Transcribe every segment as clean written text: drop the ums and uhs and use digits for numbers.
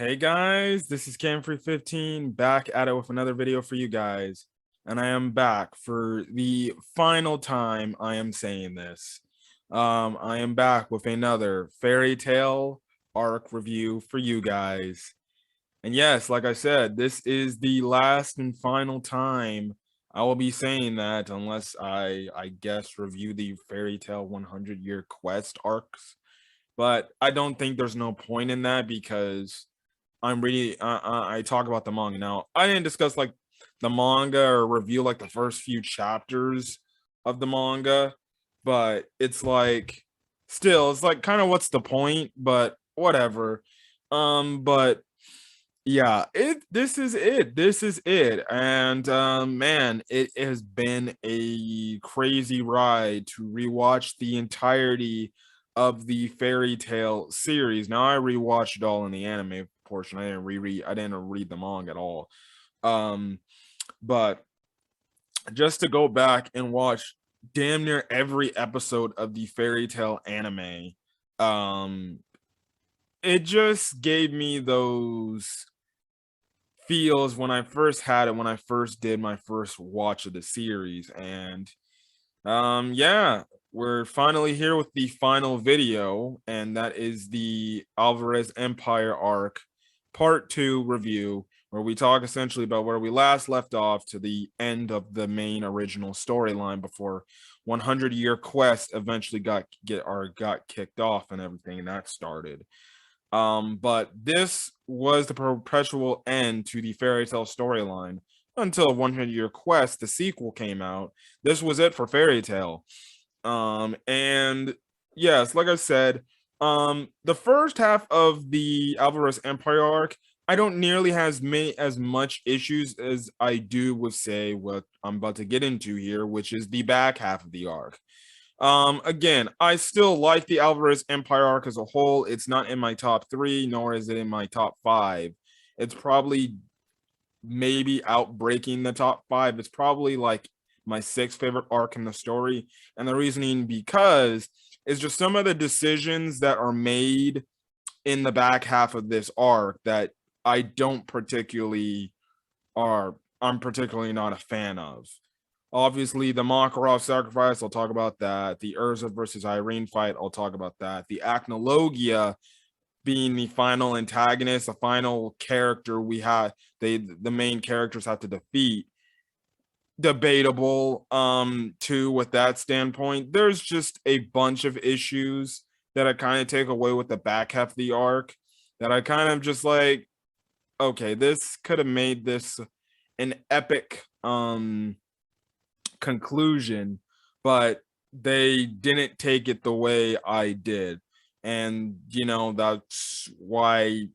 Hey guys, this is Camfrey15 back at it with another video for you guys. And I am back for the final time I am saying this. I am back with another fairy tale arc review for you guys. And yes, like I said, this is the last and final time I will be saying that unless I guess review the fairy tale 100-year quest arcs. But I don't think there's no point in that because I'm reading. I talk about the manga now. I didn't discuss like the manga or review like the first few chapters of the manga, but it's like still, it's like kind of what's the point? But whatever. But yeah, this is it. This is it. And man, it has been a crazy ride to rewatch the entirety of the fairy tale series. Now I rewatched it all in the anime portion. I didn't read the manga at all. But just to go back and watch damn near every episode of the fairy tale anime, it just gave me those feels when I first had it, when I first did my first watch of the series. And yeah, we're finally here with the final video, and that is the Alvarez Empire arc part 2 review, where we talk essentially about where we last left off to the end of the main original storyline before 100-year quest eventually got kicked off and everything, and that started. But this was the perpetual end to the fairy tale storyline until 100-year quest, the sequel, came out. This was it for fairy tale. And yes, like I said, the first half of the Alvarez Empire arc, I don't nearly have as much issues as I do with, say, what I'm about to get into here, which is the back half of the arc. Again, I still like the Alvarez Empire arc as a whole. It's not in my top 3, nor is it in my top 5. It's probably maybe outbreaking the top 5. It's probably like my 6th favorite arc in the story. And the reasoning because it's just some of the decisions that are made in the back half of this arc that I'm particularly not a fan of. Obviously, the Makarov sacrifice, I'll talk about that. The Urza versus Irene fight, I'll talk about that. The Acnologia being the final antagonist, the final character the main characters have to defeat. Debatable, too, with that standpoint. There's just a bunch of issues that I kind of take away with the back half of the arc that I kind of just like, okay, this could have made this an epic conclusion, but they didn't take it the way I did. And that's why,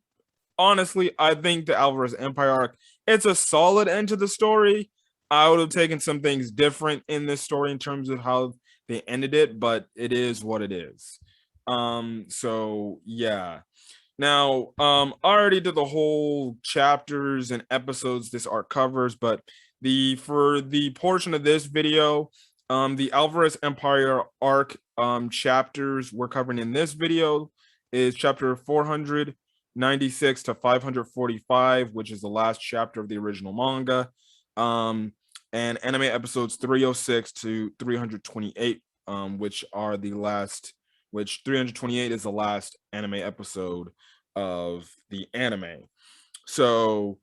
honestly, I think the Alvarez Empire arc, it's a solid end to the story. I would have taken some things different in this story in terms of how they ended it, but it is what it is. So yeah. Now, I already did the whole chapters and episodes this arc covers, but for the portion of this video, the Alvarez Empire arc chapters we're covering in this video is chapter 496 to 545, which is the last chapter of the original manga, and anime episodes 306 to 328, which 328 is the last anime episode of the anime. So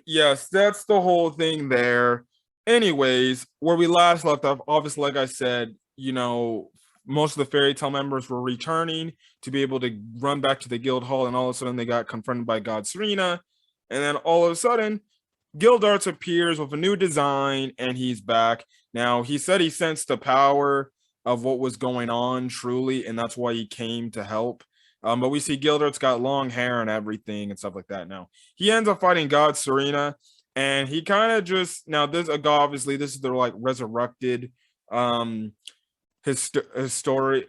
yes, that's the whole thing there. Anyways, where we last left off, obviously, like I said, most of the fairy tale members were returning to be able to run back to the guild hall, and all of a sudden they got confronted by God Serena, and then all of a sudden Gildarts appears with a new design, and he's back. Now, he said he sensed the power of what was going on truly, and that's why he came to help. But we see Gildart's got long hair and everything and stuff like that. Now, he ends up fighting God Serena, and he kind of just, now this, obviously, this is the like resurrected Historia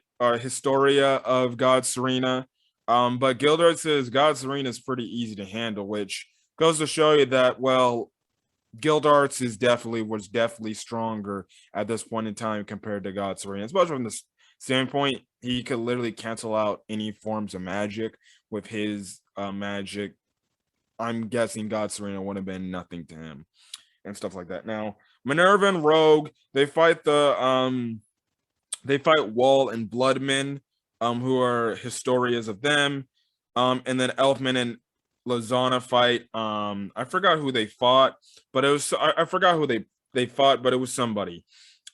of God Serena. But Gildart says God Serena is pretty easy to handle, which goes to show you that, well, Gildarts was definitely stronger at this point in time compared to God Serena, especially from the standpoint he could literally cancel out any forms of magic with his magic I'm guessing God Serena would have been nothing to him and stuff like that. Now, Minerva and Rogue, they fight Wall and Bloodman, who are historians of them. And then Elfman and Lazana fight. I forgot who they fought, but it was I forgot who they fought, but it was somebody.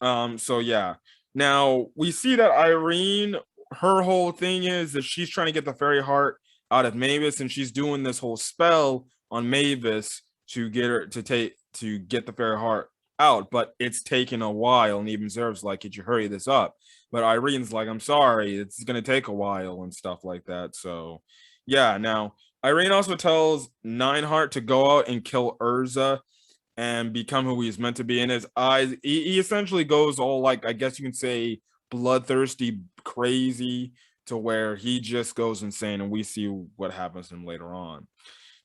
So yeah. Now we see that Irene, her whole thing is that she's trying to get the fairy heart out of Mavis, and she's doing this whole spell on Mavis to get her to get the fairy heart out, but it's taken a while, and even Zerv's like, could you hurry this up? But Irene's like, I'm sorry, it's gonna take a while and stuff like that. So yeah, now Irene also tells Nineheart to go out and kill Urza and become who he's meant to be. In his eyes, he essentially goes all, like, I guess you can say, bloodthirsty, crazy, to where he just goes insane, and we see what happens to him later on.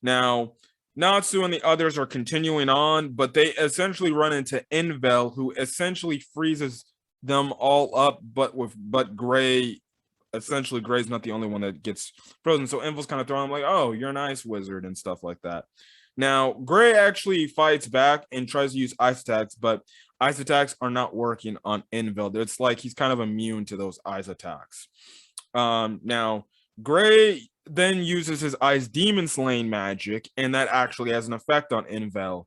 Now, Natsu and the others are continuing on, but they essentially run into Invel, who essentially freezes them all up, but Gray, essentially Gray's not the only one that gets frozen. So Invel's kind of throwing him like, oh, you're an ice wizard and stuff like that. Now, Gray actually fights back and tries to use ice attacks, but ice attacks are not working on Invel. It's like he's kind of immune to those ice attacks. Now, Gray then uses his ice demon slaying magic, and that actually has an effect on Invel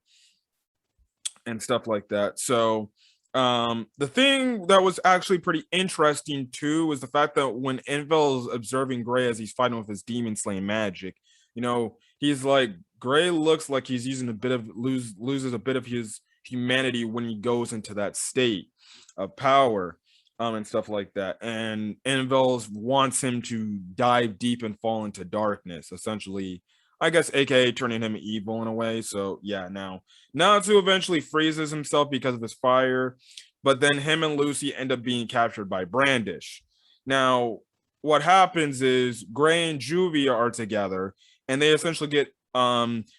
and stuff like that. So the thing that was actually pretty interesting too was the fact that when Invel is observing Gray as he's fighting with his demon slaying magic, you know, he's like, Gray looks like he's using loses a bit of his humanity when he goes into that state of power. And stuff like that. And Invel wants him to dive deep and fall into darkness, essentially, I guess, aka turning him evil in a way. So yeah, now Natsu eventually freezes himself because of his fire, but then him and Lucy end up being captured by Brandish. Now, what happens is Gray and Juvia are together, and they essentially get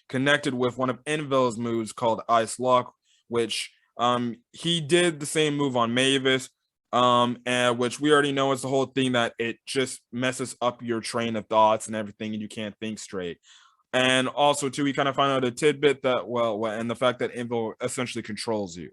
connected with one of Invel's moves called Ice Lock, which he did the same move on Mavis, and which we already know is the whole thing that it just messes up your train of thoughts and everything, and you can't think straight. And also too, we kind of find out a tidbit that and the fact that Invel essentially controls you.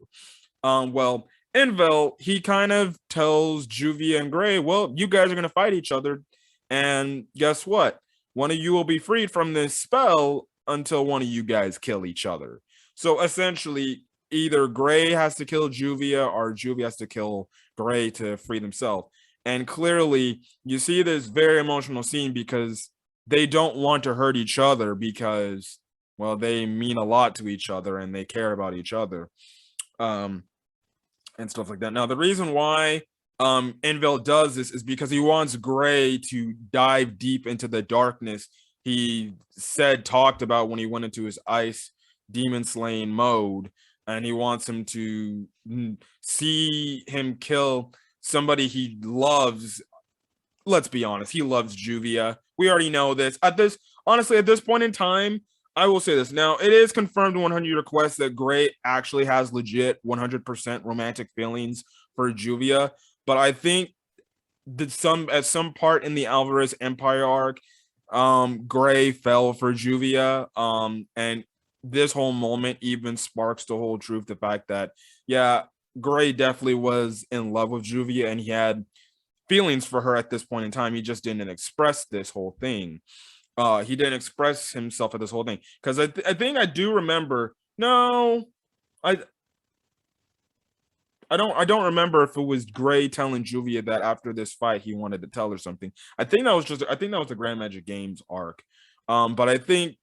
Well, Invel, he kind of tells Juvia and Gray, well, you guys are gonna fight each other, and guess what? One of you will be freed from this spell until one of you guys kill each other. So essentially, either Gray has to kill Juvia or Juvia has to kill Gray to free themselves. And clearly, you see this very emotional scene because they don't want to hurt each other because, well, they mean a lot to each other and they care about each other, and stuff like that. Now, the reason why Invel does this is because he wants Gray to dive deep into the darkness he talked about when he went into his ice demon slaying mode, and he wants him to see him kill somebody he loves. Let's be honest, he loves Juvia. We already know this. At this point in time, I will say this. Now, it is confirmed 100 requests that Gray actually has legit 100% romantic feelings for Juvia, but I think that at some part in the Alvarez Empire arc, Gray fell for Juvia, and this whole moment even sparks the whole truth, the fact that, yeah, Gray definitely was in love with Juvia and he had feelings for her at this point in time. He just didn't express this whole thing. He didn't express himself at this whole thing. Because I think I do remember. No, I don't remember if it was Gray telling Juvia that after this fight he wanted to tell her something. I think that was the Grand Magic Games arc. But I think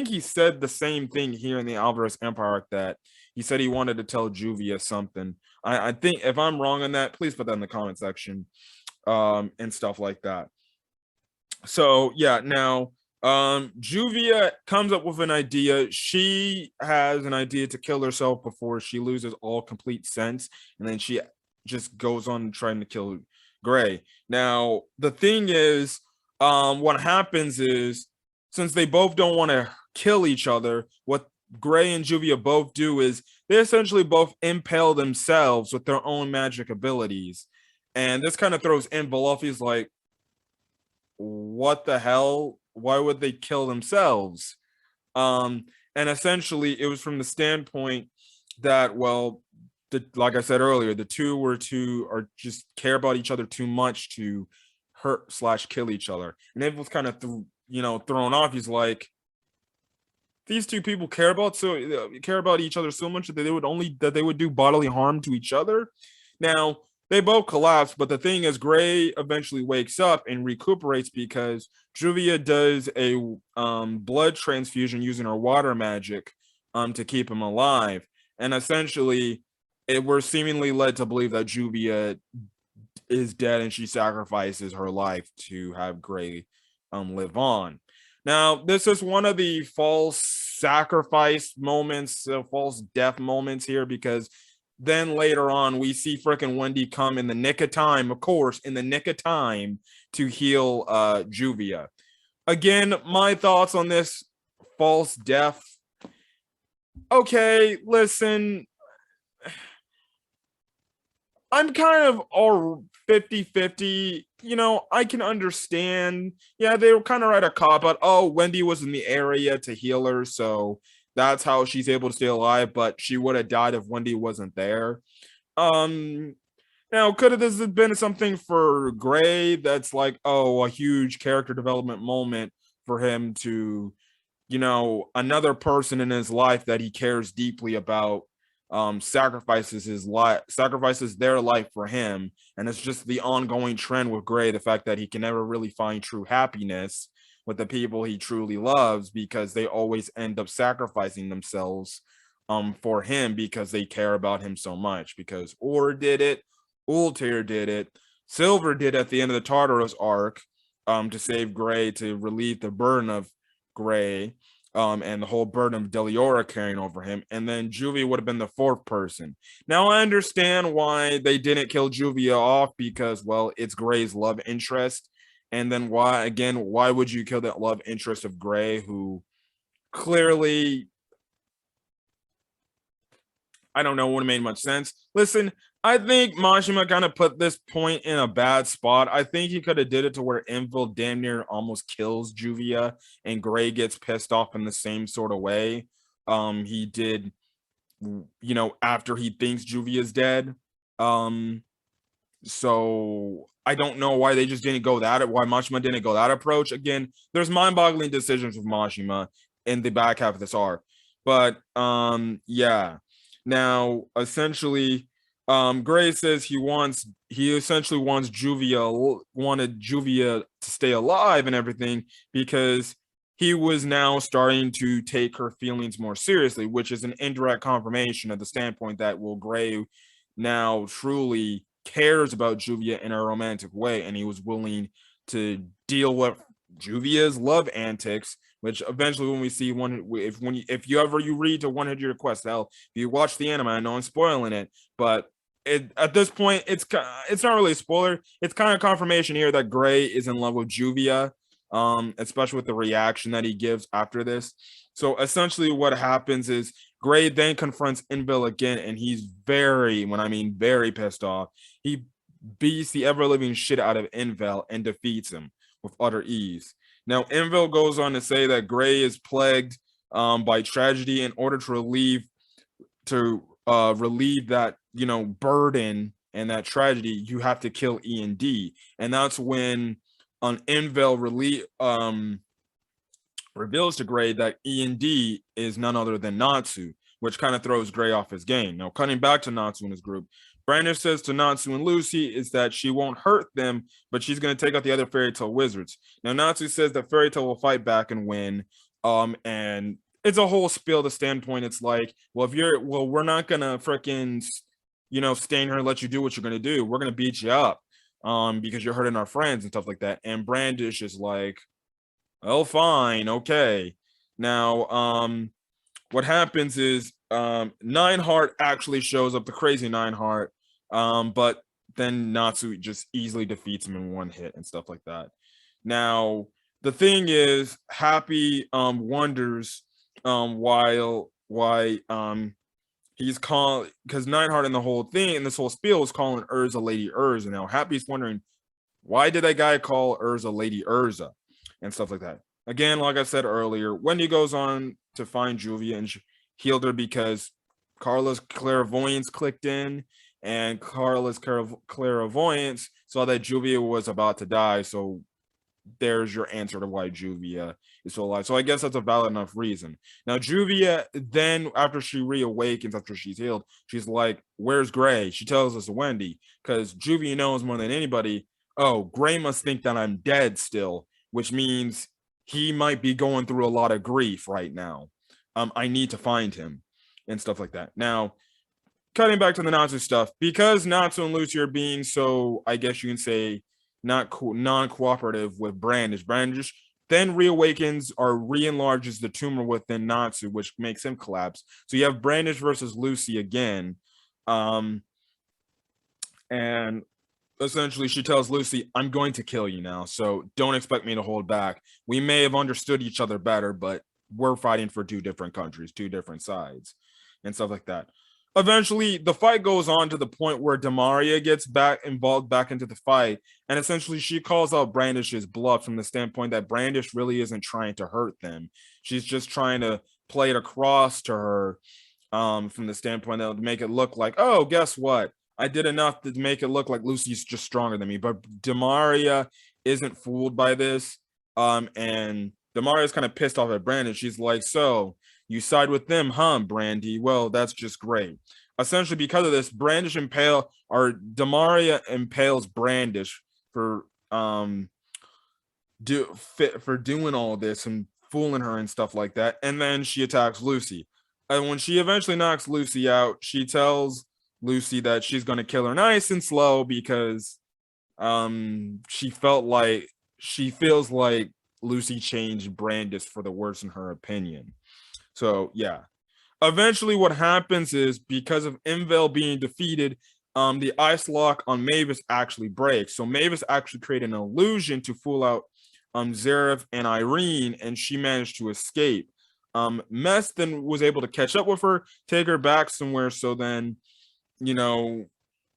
he said the same thing here in the Alvarez Empire arc, that he said he wanted to tell Juvia something. I think, if I'm wrong on that, please put that in the comment section, and stuff like that. So yeah, now Juvia comes up with an idea. She has an idea to kill herself before she loses all complete sense, and then she just goes on trying to kill Gray. Now, the thing is, what happens is, since they both don't want to kill each other, what Gray and Juvia both do is they essentially both impale themselves with their own magic abilities. And this kind of throws Invel off. He's like, what the hell? Why would they kill themselves? And essentially, it was from the standpoint that, well, like I said earlier, the two are just care about each other too much to hurt slash kill each other. And it was kind of thrown off. He's like, these two people care about each other so much that they would do bodily harm to each other. Now they both collapse, but the thing is, Gray eventually wakes up and recuperates because Juvia does a blood transfusion using her water magic to keep him alive. And essentially, we're seemingly led to believe that Juvia is dead and she sacrifices her life to have Gray live on. Now, this is one of the false sacrifice moments, false death moments here, because then later on, we see frickin' Wendy come in the nick of time, of course, in the nick of time to heal Juvia. Again, my thoughts on this false death. Okay, listen, I'm kind of all 50-50. I can understand. Yeah, they were kind of right a cop out. Oh, Wendy was in the area to heal her, so that's how she's able to stay alive, but she would have died if Wendy wasn't there. Now, could have this been something for Gray that's like, oh, a huge character development moment for him to, another person in his life that he cares deeply about sacrifices their life for him. And it's just the ongoing trend with Gray, the fact that he can never really find true happiness with the people he truly loves because they always end up sacrificing themselves for him because they care about him so much. Because Orr did it, Ultir did it, Silver did at the end of the Tartarus arc to save Gray, to relieve the burden of Gray and the whole burden of Deliora carrying over him. And then Juvia would have been the fourth person. Now, I understand why they didn't kill Juvia off because, well, it's Gray's love interest. And then why would you kill that love interest of Gray, who clearly, I don't know, wouldn't have made much sense. Listen, I think Mashima kind of put this point in a bad spot. I think he could have did it to where Envil damn near almost kills Juvia and Gray gets pissed off in the same sort of way he did, after he thinks Juvia's dead. So I don't know why they just didn't go why Mashima didn't go that approach. Again, there's mind-boggling decisions with Mashima in the back half of this arc. But yeah. Now, essentially, Gray says he essentially wanted Juvia to stay alive and everything because he was now starting to take her feelings more seriously, which is an indirect confirmation of the standpoint that, well, Gray now truly cares about Juvia in a romantic way, and he was willing to deal with Juvia's love antics, which eventually, when we see if you read to 100 Requests, hell, if you watch the anime, I know I'm spoiling it, but at this point, it's not really a spoiler. It's kind of confirmation here that Gray is in love with Juvia, especially with the reaction that he gives after this. So essentially, what happens is Gray then confronts Envil again, and he's very pissed off. He beats the ever-living shit out of Envil and defeats him with utter ease. Now, Envil goes on to say that Gray is plagued by tragedy. In order to relieve that burden and that tragedy, you have to kill E&D. And that's when Envil reveals to Gray that E&D is none other than Natsu, which kind of throws Gray off his game. Now, cutting back to Natsu and his group, Brandish says to Natsu and Lucy is that she won't hurt them, but she's going to take out the other Fairy Tail wizards. Now, Natsu says that Fairy Tail will fight back and win. And it's a whole spiel. The standpoint, it's like, well, we're not going to freaking, stay in here and let you do what you're going to do. We're going to beat you up because you're hurting our friends and stuff like that. And Brandish is like, oh, fine. Okay. Now, what happens is Nineheart actually shows up, the crazy Nineheart, but then Natsu just easily defeats him in one hit and stuff like that. Now, the thing is, Happy wonders why he's calling, because Nineheart in the whole thing, and this whole spiel is calling Urza Lady Urza. Now, Happy's wondering, why did that guy call Urza Lady Urza and stuff like that? Again, like I said earlier, Wendy goes on to find Juvia and healed her because Carla's clairvoyance clicked in, and Carla's clairvoyance saw that Juvia was about to die. So there's your answer to why Juvia is still alive. So I guess that's a valid enough reason. Now, Juvia, then after she reawakens, after she's healed, she's like, where's Gray? She tells us to Wendy, because Juvia knows more than anybody, oh, Gray must think that I'm dead still, which means he might be going through a lot of grief right now. I need to find him and stuff like that. Now, cutting back to the Natsu stuff, because Natsu and Lucy are being so, I guess you can say, non-cooperative with Brandish. Brandish then reawakens or re-enlarges the tumor within Natsu, which makes him collapse. So you have Brandish versus Lucy again. And essentially she tells Lucy, I'm going to kill you now, so don't expect me to hold back. We may have understood each other better, but we're fighting for two different countries, two different sides, and stuff like that. Eventually, the fight goes on to the point where Demaria gets involved back into the fight, and essentially she calls out Brandish's bluff from the standpoint that Brandish really isn't trying to hurt them. She's just trying to play it across to her from the standpoint that would make it look like, oh, guess what? I did enough to make it look like Lucy's just stronger than me. But Demaria isn't fooled by this, and Demaria's kind of pissed off at Brandon. She's like, so you side with them, huh, Brandy? Well, that's just great. Essentially, because of this, Demaria impales Brandish for doing all this and fooling her and stuff like that. And then she attacks Lucy. And when she eventually knocks Lucy out, she tells Lucy that she's going to kill her nice and slow because she feels like Lucy changed Brandish for the worse in her opinion. So yeah, eventually what happens is, because of Invel being defeated, the ice lock on Mavis actually breaks. So Mavis actually created an illusion to fool out Zareth and Irene, and she managed to escape. Mess then was able to catch up with her, take her back somewhere, so then, you know,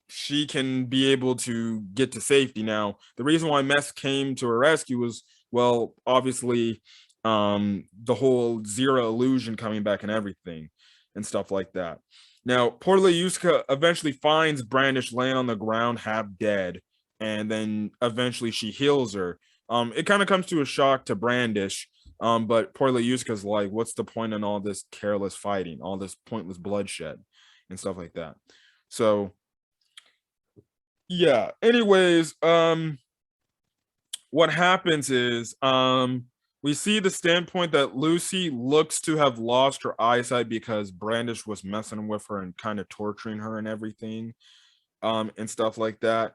she can be able to get to safety. Now, the reason why Mess came to her rescue was, well, obviously, the whole Zero illusion coming back and everything and stuff like that. Now, Portlayuska eventually finds Brandish laying on the ground half dead, and then eventually she heals her. It kind of comes to a shock to Brandish, but Portlayuska's like, what's the point in all this careless fighting, all this pointless bloodshed and stuff like that? So yeah, anyways, what happens is, we see the standpoint that Lucy looks to have lost her eyesight because Brandish was messing with her and kind of torturing her and everything, and stuff like that.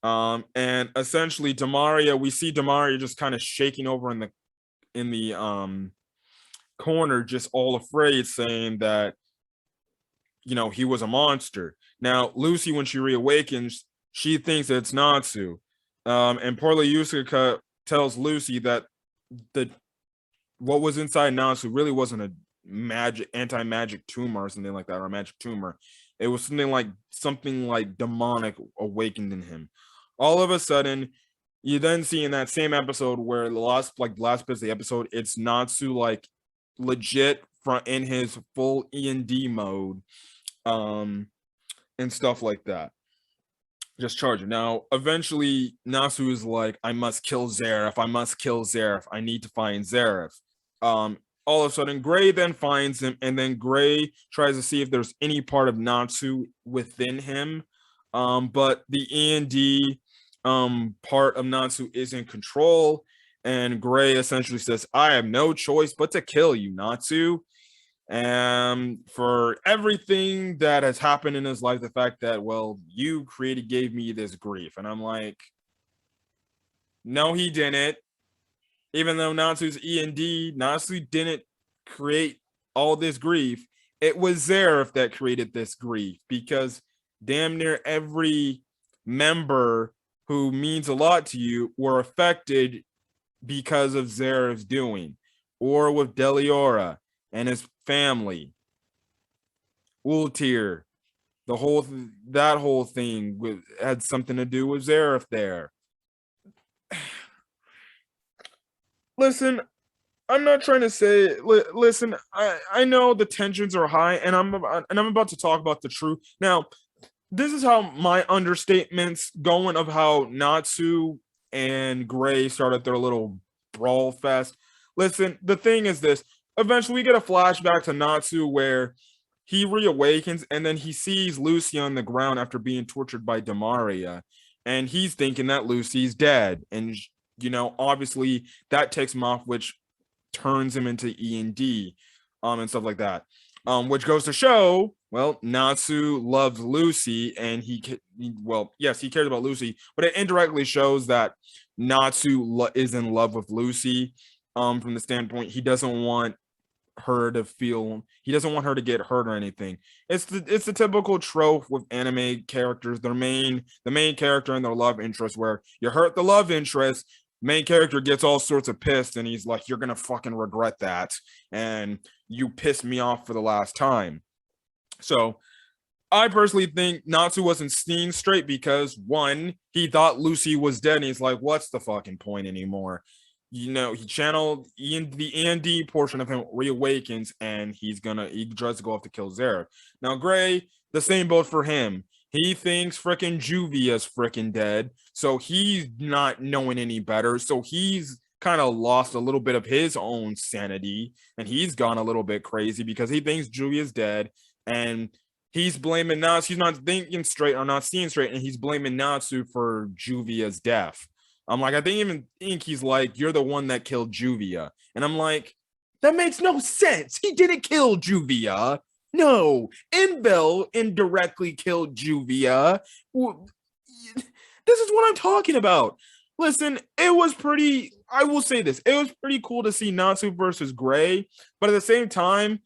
And essentially we see Demaria just kind of shaking over in the corner, just all afraid, saying that, you know, he was a monster. Now, Lucy, when she reawakens, she thinks that it's Natsu. And Portlayuska tells Lucy that what was inside Natsu really wasn't a anti-magic tumor or something like that, or a magic tumor. It was something like demonic awakened in him. All of a sudden, you then see in that same episode where the last bit of the episode, it's Natsu like legit in his full E&D mode, and stuff like that. Just charge it. Now, eventually, Natsu is like, I must kill Zareth. I need to find Zareth. All of a sudden, Gray then finds him, and then Gray tries to see if there's any part of Natsu within him. But the E&D part of Natsu is in control, and Gray essentially says, I have no choice but to kill you, Natsu. For everything that has happened in his life, the fact that, well, you gave me this grief. And I'm like, no, he didn't. Even though Natsu's E&D, Natsu didn't create all this grief. It was Zareth that created this grief, because damn near every member who means a lot to you were affected because of Zareth's doing, or with Deliora and his family, Ultir, that whole thing had something to do with Zareth there. Listen, I'm not trying to say. Listen, I know the tensions are high, and I'm about to talk about the truth now. This is how my understatements going of how Natsu and Gray started their little brawl fest. Listen, the thing is this. Eventually, we get a flashback to Natsu where he reawakens and then he sees Lucy on the ground after being tortured by Demaria. And he's thinking that Lucy's dead. And, obviously that takes him off, which turns him into E&D and stuff like that. Which goes to show, well, Natsu loves Lucy, and yes, he cares about Lucy, but it indirectly shows that Natsu is in love with Lucy. From the standpoint, he doesn't want her to get hurt or anything. It's the typical trope with anime characters. The main character and their love interest, where you hurt the love interest, main character gets all sorts of pissed, and he's like, you're gonna fucking regret that, and you pissed me off for the last time. So I personally think Natsu wasn't seeing straight because, one, he thought Lucy was dead, and he's like, what's the fucking point anymore? He channeled the E&D portion of him reawakens, and he tries to go off to kill Zarek. Now, Gray, the same boat for him. He thinks frickin' Juvia's frickin' dead, so he's not knowing any better. So he's kind of lost a little bit of his own sanity, and he's gone a little bit crazy because he thinks Juvia's dead, and he's blaming Natsu. He's not thinking straight or not seeing straight, and he's blaming Natsu for Juvia's death. I'm like, I didn't even think he's like, you're the one that killed Juvia. And I'm like, that makes no sense. He didn't kill Juvia. No, Envel indirectly killed Juvia. This is what I'm talking about. Listen, I will say this, it was pretty cool to see Natsu versus Gray, but at the same time,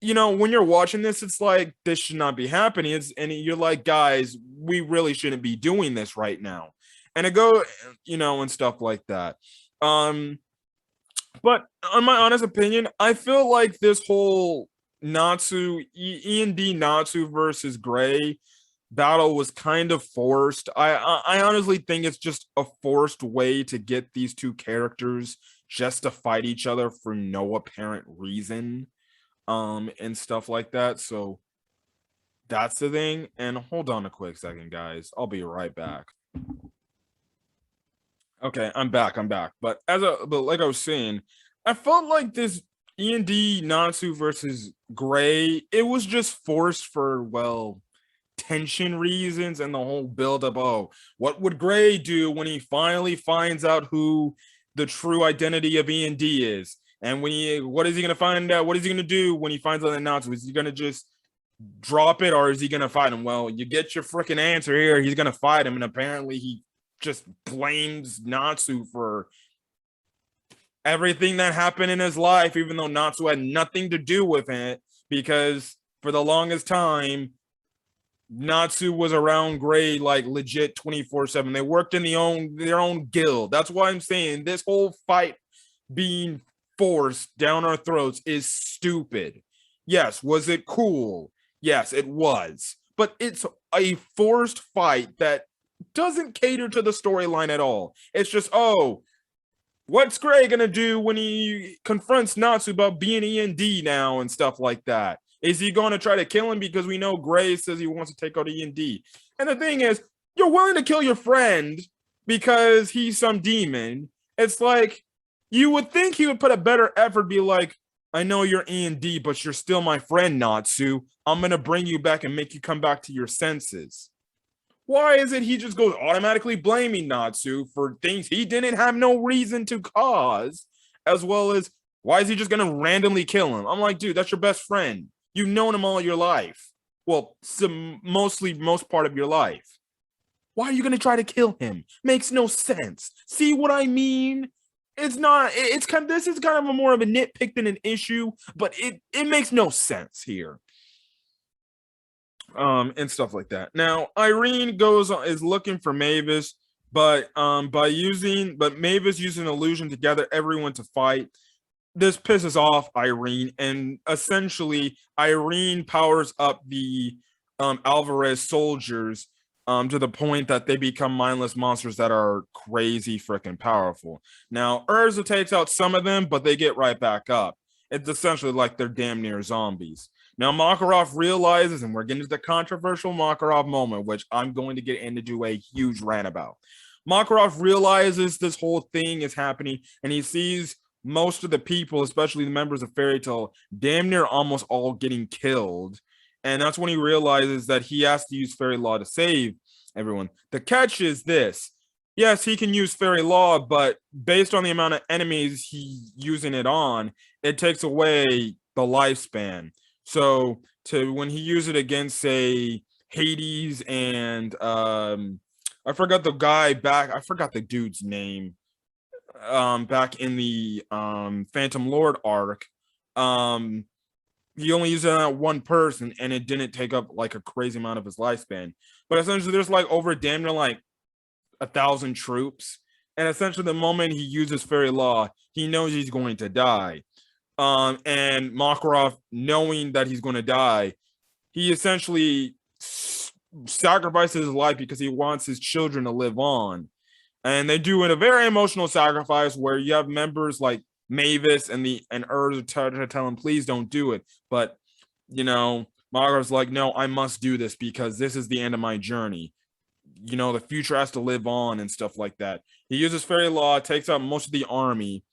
when you're watching this, it's like, this should not be happening. And you're like, guys, we really shouldn't be doing this right now. And and stuff like that. But on my honest opinion, I feel like this whole E&D Natsu versus Gray battle was kind of forced. I honestly think it's just a forced way to get these two characters just to fight each other for no apparent reason, and stuff like that. So that's the thing. And hold on a quick second, guys. I'll be right back. Okay, I'm back. But like I was saying, I felt like this E&D Natsu versus Gray, it was just forced for, tension reasons and the whole build-up. Oh, what would Gray do when he finally finds out who the true identity of E&D is? And what is he gonna find out? What is he gonna do when he finds out that Natsu? Is he gonna just drop it, or is he gonna fight him? Well, you get your freaking answer here. He's gonna fight him, and apparently he just blames Natsu for everything that happened in his life, even though Natsu had nothing to do with it, because for the longest time, Natsu was around Gray like legit 24/7. They worked in their own guild. That's why I'm saying this whole fight being forced down our throats is stupid. Yes, was it cool? Yes, it was. But it's a forced fight that doesn't cater to the storyline at all. It's just, oh, what's Gray gonna do when he confronts Natsu about being E&D now and stuff like that? Is he going to try to kill him because we know Gray says he wants to take out E&D? And the thing is, you're willing to kill your friend because he's some demon. It's like, you would think he would put a better effort, be like, I know you're E&D, but you're still my friend, Natsu. I'm going to bring you back and make you come back to your senses. Why is it he just goes automatically blaming Natsu for things he didn't have no reason to cause, as well as why is he just going to randomly kill him? I'm like, dude, that's your best friend. You've known him all your life. Well, most part of your life. Why are you going to try to kill him? Makes no sense. See what I mean? This is kind of a more of a nitpick than an issue, but it makes no sense here. And stuff like that. Now, Irene is looking for Mavis, but Mavis using illusion to gather everyone to fight. This pisses off Irene, and essentially Irene powers up the Alvarez soldiers to the point that they become mindless monsters that are crazy freaking powerful. Now, Urza takes out some of them, but they get right back up. It's essentially like they're damn near zombies. Now, Makarov realizes, and we're getting to the controversial Makarov moment, which I'm going to get into a huge rant about. Makarov realizes this whole thing is happening, and he sees most of the people, especially the members of Fairy Tail, damn near almost all getting killed. And that's when he realizes that he has to use fairy law to save everyone. The catch is this. Yes, he can use fairy law, but based on the amount of enemies he's using it on, it takes away the lifespan. So to when he uses it against, say, Hades and I forgot the guy back, I forgot the dude's name. Back in the Phantom Lord arc, he only used it on one person and it didn't take up like a crazy amount of his lifespan. But essentially there's like over damn near like 1,000 troops. And essentially the moment he uses fairy law, he knows he's going to die. And Makarov, knowing that he's going to die, he essentially sacrifices his life because he wants his children to live on. And they do in a very emotional sacrifice where you have members like Mavis and Urza to tell him, please don't do it. But, you know, Margaret's like, no, I must do this because this is the end of my journey. You know, the future has to live on and stuff like that. He uses fairy law, takes out most of the army,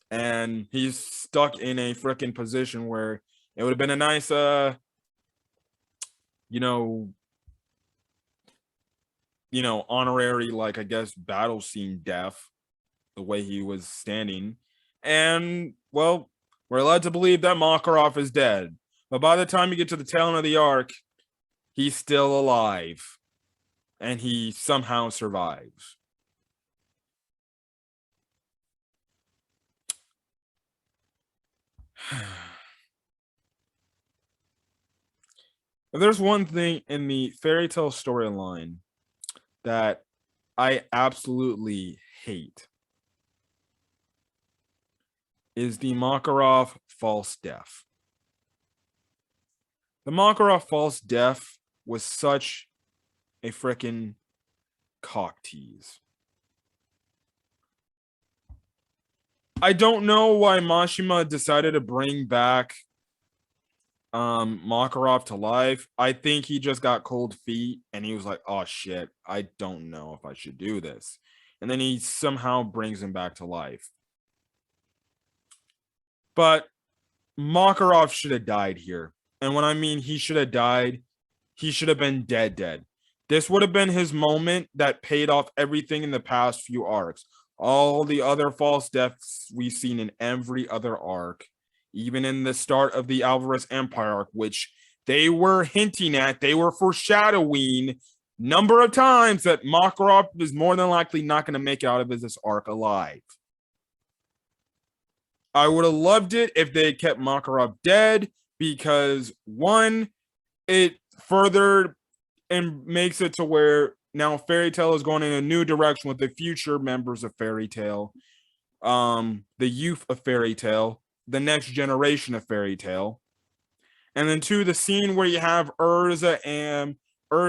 and he's stuck in a freaking position where it would have been a nice, honorary, like, I guess, battle scene death, the way he was standing. And, well, we're led to believe that Makarov is dead. But by the time you get to the tail end of the arc, he's still alive. And he somehow survives. If there's one thing in the Fairy Tail storyline that I absolutely hate, is the Makarov false death. The Makarov false death was such a frickin' cock tease. I don't know why Mashima decided to bring back Makarov to life. I think he just got cold feet and he was like, oh shit, I don't know if I should do this. And then he somehow brings him back to life. But Makarov should have died here. And when I mean he should have died, he should have been dead. This would have been his moment that paid off everything in the past few arcs. All the other false deaths we've seen in every other arc, even in the start of the Alvarez Empire arc, which they were hinting at, they were foreshadowing number of times that Makarov is more than likely not going to make it out of this arc alive. I would have loved it if they had kept Makarov dead because, one, it further and makes it to where now Fairy Tail is going in a new direction with the future members of Fairy Tail, the youth of Fairy Tail, the next generation of Fairy Tail. And then two, the scene where you have Urza and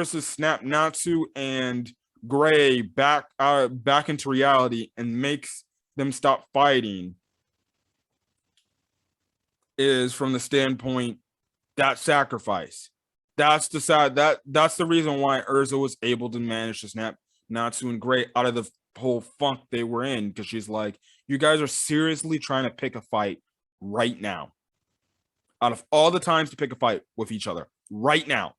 snap Natsu and Gray back into reality and makes them stop fighting is from the standpoint that sacrifice. That's the reason why Urza was able to manage to snap Natsu and Gray out of the whole funk they were in, because she's like, you guys are seriously trying to pick a fight right now. Out of all the times to pick a fight with each other right now,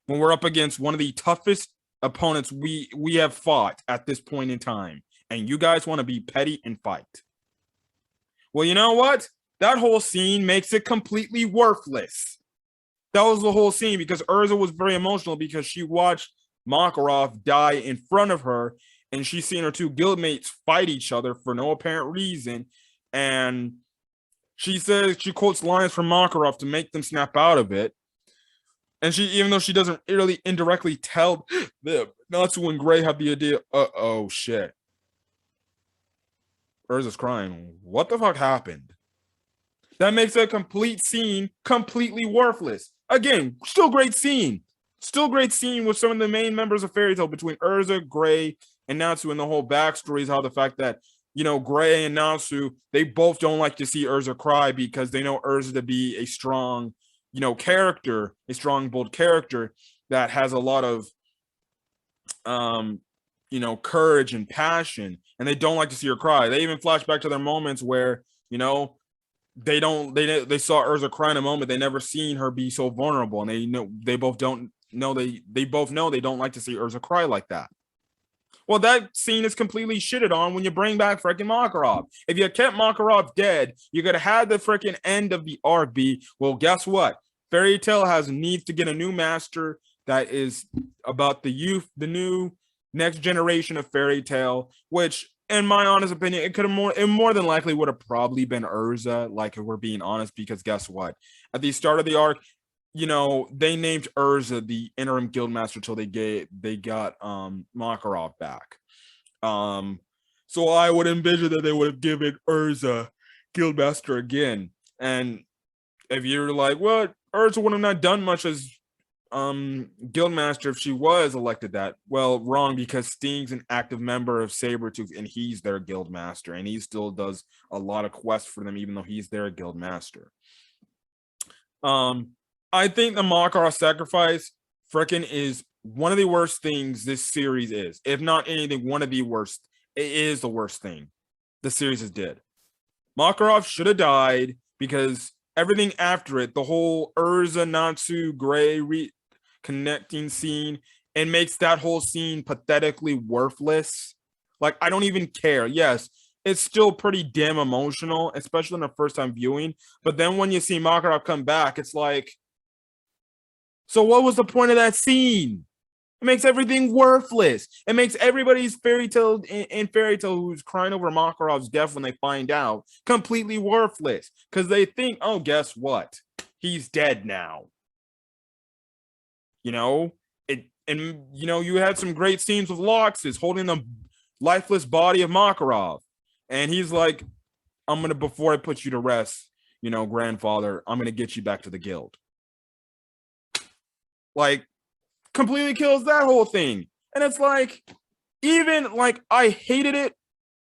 when we're up against one of the toughest opponents we have fought at this point in time, and you guys want to be petty and fight. Well, you know what? That whole scene makes it completely worthless. That was the whole scene because Urza was very emotional because she watched Makarov die in front of her and she's seen her two guildmates fight each other for no apparent reason. And she says, she quotes lines from Makarov to make them snap out of it. And she, even though she doesn't really indirectly tell them, Natsu and Gray have the idea, oh shit. Urza's crying. What the fuck happened? That makes a complete scene completely worthless. Again, still great scene. Still great scene with some of the main members of Fairy Tail between Urza, Gray, and Natsu, and the whole backstory is how the fact that, you know, Gray and Natsu, they both don't like to see Urza cry because they know Urza to be a strong, you know, character, a strong, bold character that has a lot of, you know, courage and passion, and they don't like to see her cry. They even flash back to their moments where, you know, they saw Urza cry in a moment. They never seen her be so vulnerable, and they both both know they don't like to see Urza cry like that. Well, that scene is completely shitted on when you bring back freaking Makarov. If you kept Makarov dead, you could have had the freaking end of the arc be, well, guess what? Fairy Tail needs to get a new master that is about the youth, the new next generation of Fairy Tail, which, in my honest opinion, it more than likely would have probably been Urza, like, if we're being honest, because guess what? At the start of the arc, you know, they named Urza the interim guildmaster till they got Makarov back. So I would envision that they would have given Urza guildmaster again. And if you're like, well, Urza would have not done much as guildmaster if she was elected that. Well, wrong, because Sting's an active member of Sabretooth and he's their guildmaster, and he still does a lot of quests for them even though he's their guildmaster. I think the Makarov sacrifice frickin' is one of the worst things this series is. If not anything, one of the worst. It is the worst thing the series has did. Makarov should have died because everything after it, the whole Urza, Natsu, Gray connecting scene, it makes that whole scene pathetically worthless. Like, I don't even care. Yes, it's still pretty damn emotional, especially in the first time viewing. But then when you see Makarov come back, it's like, so what was the point of that scene? It makes everything worthless. It makes everybody's Fairy Tail in Fairy Tail who's crying over Makarov's death when they find out completely worthless. Because they think, oh, guess what? He's dead now. You know? And you know, you had some great scenes with Loxus holding the lifeless body of Makarov. And he's like, before I put you to rest, you know, grandfather, I'm gonna get you back to the guild. Like, completely kills that whole thing. And it's like, even like, I hated it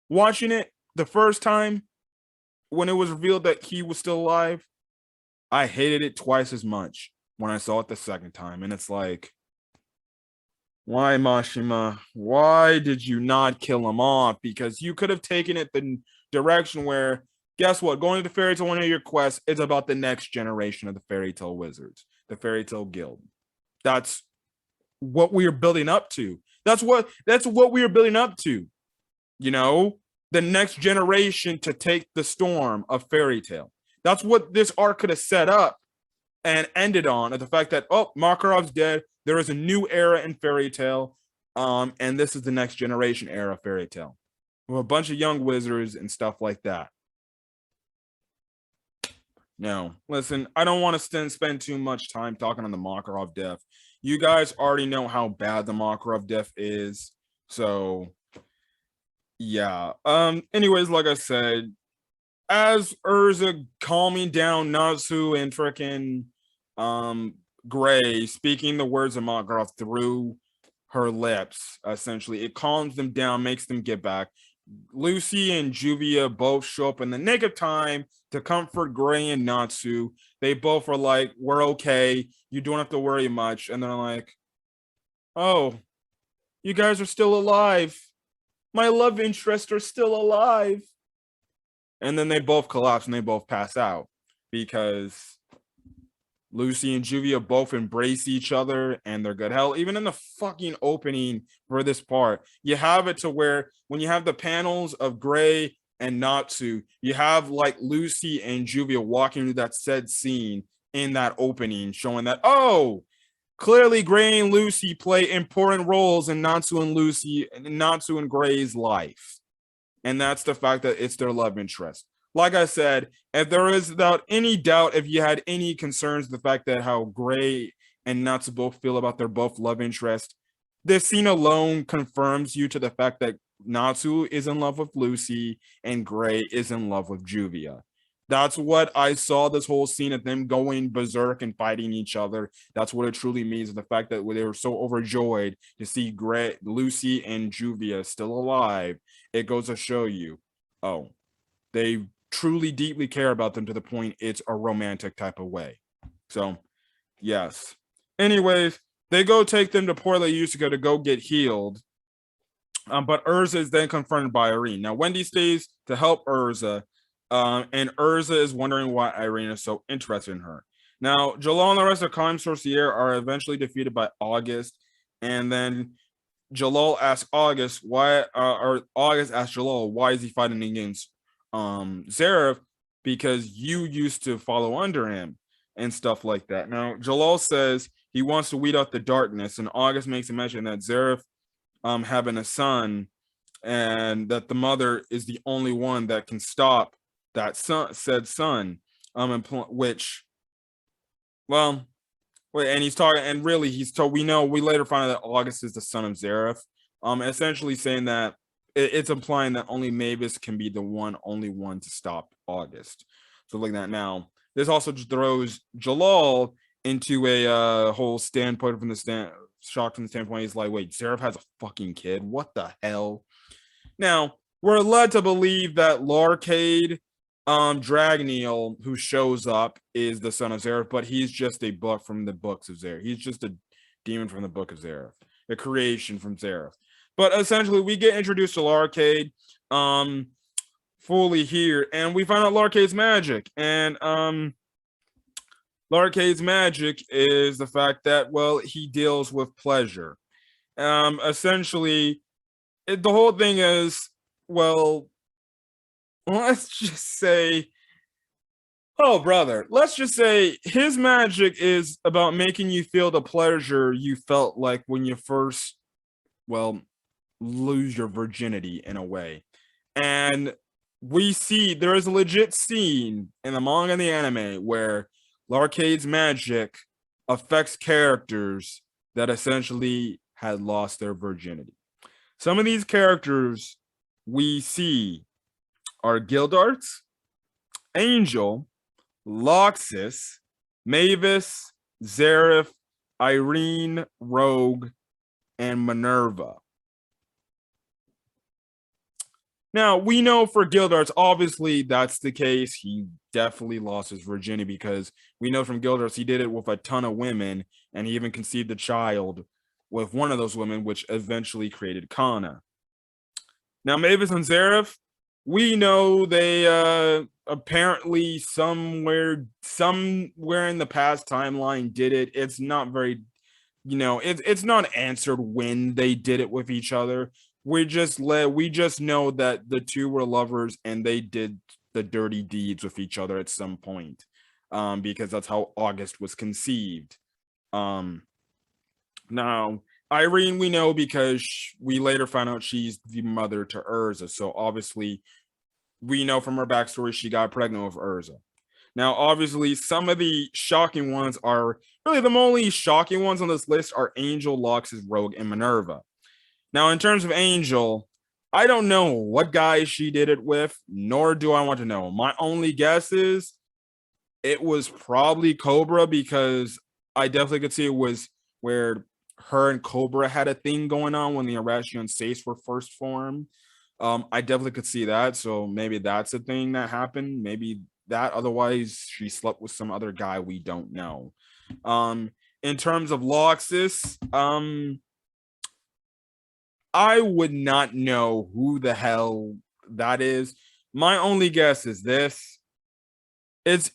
watching it the first time when it was revealed that he was still alive. I hated it twice as much when I saw it the second time. And it's like, why, Mashima? Why did you not kill him off? Because you could have taken it the direction where, guess what? Going to the Fairy Tail, one of your quests is about the next generation of the Fairy Tail Wizards, the Fairy Tail Guild. That's what we are building up to. That's what we are building up to. You know, the next generation to take the storm of Fairy Tail. That's what this arc could have set up and ended on, at the fact that, oh, Makarov's dead. There is a new era in Fairy Tail, and this is the next generation era of Fairy Tail, with a bunch of young wizards and stuff like that. No, listen, I don't want to spend too much time talking on the Makarov death. You guys already know how bad the Makarov death is, so yeah. Anyways, like I said, as Urza calming down Natsu and freaking Gray, speaking the words of Makarov through her lips, essentially, it calms them down, makes them get back. Lucy and Juvia both show up in the nick of time to comfort Gray and Natsu. They both are like, we're okay. You don't have to worry much. And they're like, oh, you guys are still alive. My love interests are still alive. And then they both collapse and they both pass out because Lucy and Juvia both embrace each other and they're good. Hell, even in the fucking opening for this part, you have it to where when you have the panels of Gray and Natsu, you have like Lucy and Juvia walking through that said scene in that opening, showing that, oh, clearly Gray and Lucy play important roles in Natsu and Gray's life. And that's the fact that it's their love interest. Like I said, if there is, without any doubt, if you had any concerns, the fact that how Gray and Natsu both feel about their both love interest, this scene alone confirms you to the fact that Natsu is in love with Lucy and Gray is in love with Juvia. That's what I saw this whole scene of them going berserk and fighting each other. That's what it truly means. The fact that they were so overjoyed to see Lucy and Juvia still alive. It goes to show you, oh, they truly deeply care about them to the point it's a romantic type of way. So, yes. Anyways, they go take them to Port Utica to go get healed. But Urza is then confronted by Irene. Now, Wendy stays to help Urza, and Urza is wondering why Irene is so interested in her. Now, Jalal and the rest of Crime Sorcier are eventually defeated by August, and then Jalal asks August why, or August asks Jalal why is he fighting against Zareth, because you used to follow under him and stuff like that. Now, Jalal says he wants to weed out the darkness, and August makes a mention that Zareth having a son, and that the mother is the only one that can stop that said son, which, well, and he's talking, and really he's told. We later find out that August is the son of Zareth, essentially saying that it's implying that only Mavis can be the only one to stop August. So like that. Now, this also just throws Jalal into a whole standpoint from the shocked from the standpoint. He's like, wait, Zareth has a fucking kid? What the hell? Now, we're led to believe that Larcade Dragneel, who shows up, is the son of Zareth, but he's just a book from the books of Zareth. He's just a demon from the book of Zareth, a creation from Zareth. But essentially, we get introduced to Larcade fully here, and we find out Larcade's magic. And Larcade's magic is the fact that, well, he deals with pleasure. Essentially, the whole thing is, well, let's just say, oh, brother, let's just say his magic is about making you feel the pleasure you felt like when you first, well, lose your virginity in a way. And we see there is a legit scene in the manga and the anime where Larcade's magic affects characters that essentially had lost their virginity. Some of these characters we see are Gildarts, Angel, Loxus, Mavis, Zareth, Irene, Rogue, and Minerva. Now, we know for Gildarts, obviously that's the case. He definitely lost his virginity because we know from Gildarts he did it with a ton of women, and he even conceived a child with one of those women, which eventually created Kana. Now, Mavis and Zareth, we know they apparently somewhere in the past timeline did it. It's not very, it's not answered when they did it with each other. We just know that the two were lovers and they did the dirty deeds with each other at some point, because that's how August was conceived. Now, Irene, we know because we later found out she's the mother to Urza. So obviously, we know from her backstory she got pregnant with Urza. Now, obviously, some of the shocking ones are really the only shocking ones on this list are Angel, Loxus, Rogue, and Minerva. Now, in terms of Angel, I don't know what guy she did it with, nor do I want to know. My only guess is it was probably Cobra, because I definitely could see it was where her and Cobra had a thing going on when the Arashi and Sace were first formed. I definitely could see that. So maybe that's a thing that happened. Maybe that. Otherwise, she slept with some other guy we don't know. In terms of Loxus, I would not know who the hell that is. My only guess is this. It's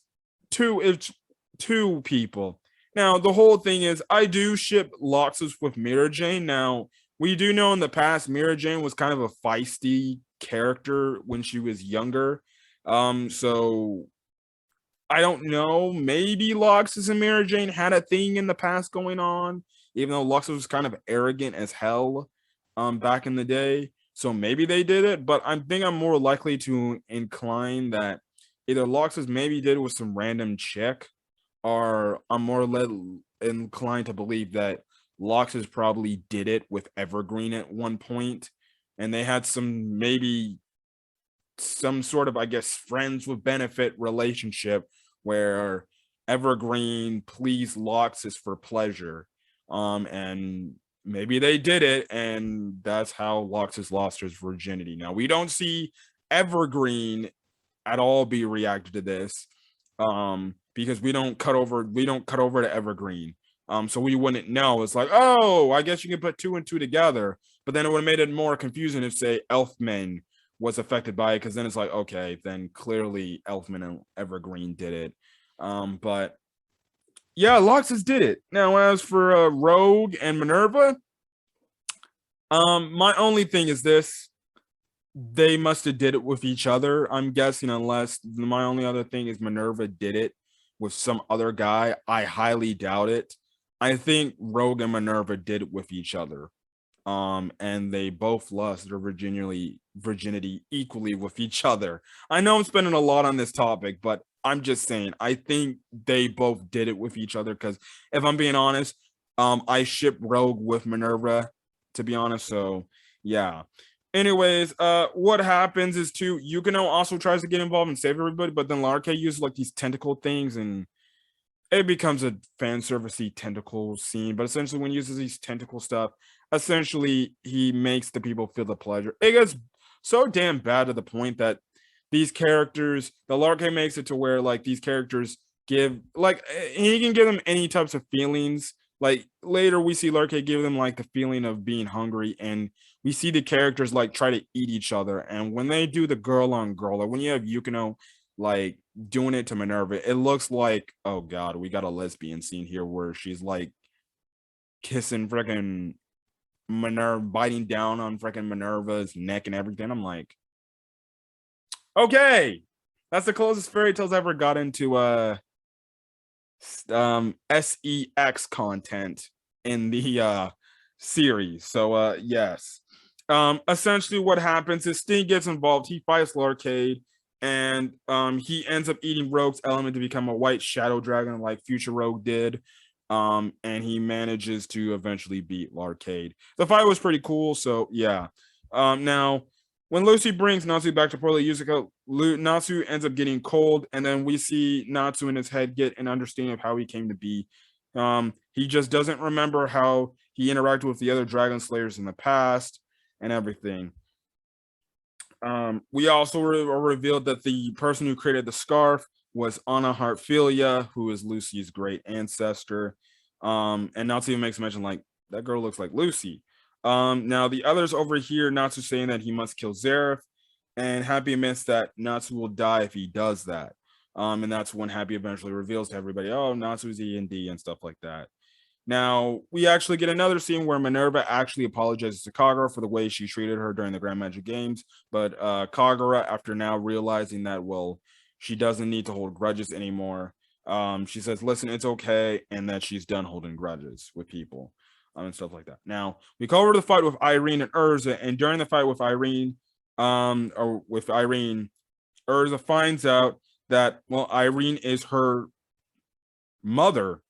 two people. Now, the whole thing is I do ship Loxus with Mira Jane. Now, we do know in the past Mira Jane was kind of a feisty character when she was younger. So I don't know. Maybe Loxus and Mira Jane had a thing in the past going on, even though Loxus was kind of arrogant as hell back in the day. So maybe they did it, but I think I'm more likely to incline that either Loxus maybe did it with some random chick, or I'm more inclined to believe that Loxus probably did it with Evergreen at one point, and they had some some sort of, I guess, friends with benefit relationship where Evergreen pleased Loxus for pleasure. And maybe they did it, and that's how Loxus lost his virginity. Now we don't see Evergreen at all be reacted to this, because we don't cut over to Evergreen. So we wouldn't know. It's like, oh, I guess you can put two and two together, but then it would have made it more confusing if, say, Elfman was affected by it, because then it's like, okay, then clearly Elfman and Evergreen did it. But yeah, Loxus did it. Now, as for Rogue and Minerva, my only thing is this: they must have did it with each other, I'm guessing, unless my only other thing is Minerva did it with some other guy. I highly doubt it. I think Rogue and Minerva did it with each other. And they both lost their virginity equally with each other. I know I'm spending a lot on this topic, but I'm just saying, I think they both did it with each other, because if I'm being honest, I ship Rogue with Minerva, to be honest. So yeah. Anyways, what happens is too, Yukino also tries to get involved and save everybody, but then Larke uses like these tentacle things, and it becomes a fan servicey tentacle scene. But essentially, when he uses these tentacle stuff, essentially he makes the people feel the pleasure. It gets so damn bad to the point that these characters, the Larke makes it to where like these characters give, like, he can give them any types of feelings. Like later we see Larke give them like the feeling of being hungry, and we see the characters like try to eat each other. And when they do the girl on girl, like when you have Yukino like doing it to Minerva, it looks like, oh god, we got a lesbian scene here where she's like kissing freaking Minerva, biting down on freaking Minerva's neck and everything. I'm like, okay, that's the closest fairy tales ever got into sex content in the series. So yes. Essentially what happens is Sting gets involved. He fights Larcade, and he ends up eating Rogue's element to become a white shadow dragon like future Rogue did. And he manages to eventually beat Larcade. The fight was pretty cool, so yeah. Now when Lucy brings Natsu back to Puerto Yuzuka, Natsu ends up getting cold, and then we see Natsu in his head get an understanding of how he came to be. He just doesn't remember how he interacted with the other Dragon Slayers in the past and everything. We also revealed that the person who created the scarf was Anna Hartfilia, who is Lucy's great ancestor. And Natsu even makes mention like, that girl looks like Lucy. Now the others over here, Natsu saying that he must kill Zareth, and Happy admits that Natsu will die if he does that. And that's when Happy eventually reveals to everybody, oh, Natsu's E&D and stuff like that. Now, we actually get another scene where Minerva actually apologizes to Kagura for the way she treated her during the Grand Magic Games, but Kagura, after now realizing that, well, she doesn't need to hold grudges anymore, she says, listen, it's okay, and that she's done holding grudges with people. And stuff like that. Now we cover the fight with Irene and Urza, and during the fight with Irene, Urza finds out that, well, Irene is her mother,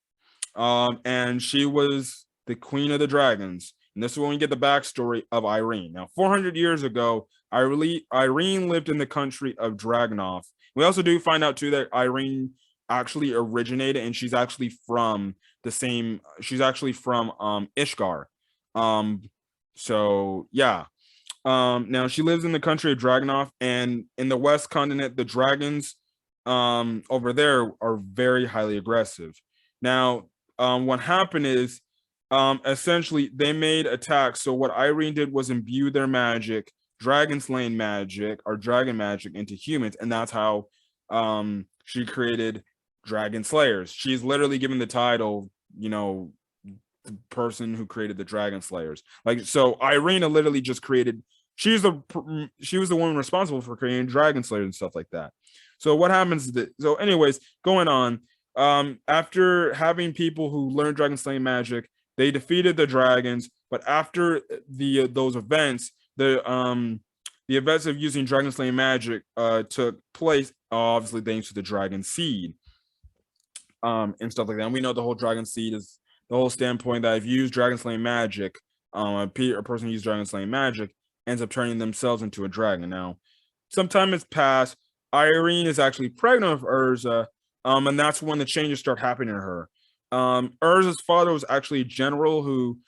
and she was the queen of the dragons. And this is when we get the backstory of Irene. Now, 400 years ago, Irene lived in the country of Dragunov. We also do find out too that Irene actually originated, and she's actually from Ishgar. So yeah. Now she lives in the country of Dragunov, and in the West Continent, the dragons over there are very highly aggressive. Now, what happened is essentially they made attacks. So what Irene did was imbue their magic, dragon slaying magic or dragon magic, into humans, and that's how she created Dragon Slayers. She's literally given the title, the person who created the Dragon Slayers. Like, so Irina literally just created, she was the one responsible for creating Dragon Slayers and stuff like that. So what happens is that, so anyways, going on, after having people who learned dragon slaying magic, they defeated the dragons, but after those events, the events of using dragon slaying magic took place, obviously thanks to the dragon seed. And stuff like that. And we know the whole dragon seed is the whole standpoint that if you use dragon slaying magic, a person who uses dragon slaying magic ends up turning themselves into a dragon. Now, some time has passed. Irene is actually pregnant with Urza, and that's when the changes start happening to her. Urza's father was actually a general who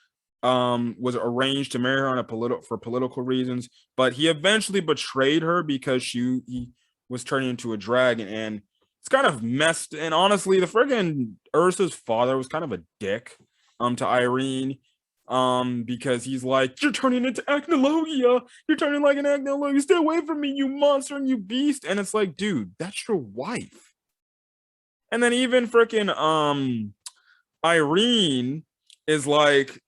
was arranged to marry her on a for political reasons, but he eventually betrayed her because he was turning into a dragon, and it's kind of messed. And honestly, the friggin' Ursa's father was kind of a dick to Irene, because he's like, you're turning into Acnologia, you're turning like an Acnologia, stay away from me, you monster and you beast. And it's like, dude, that's your wife. And then even freaking Irene is like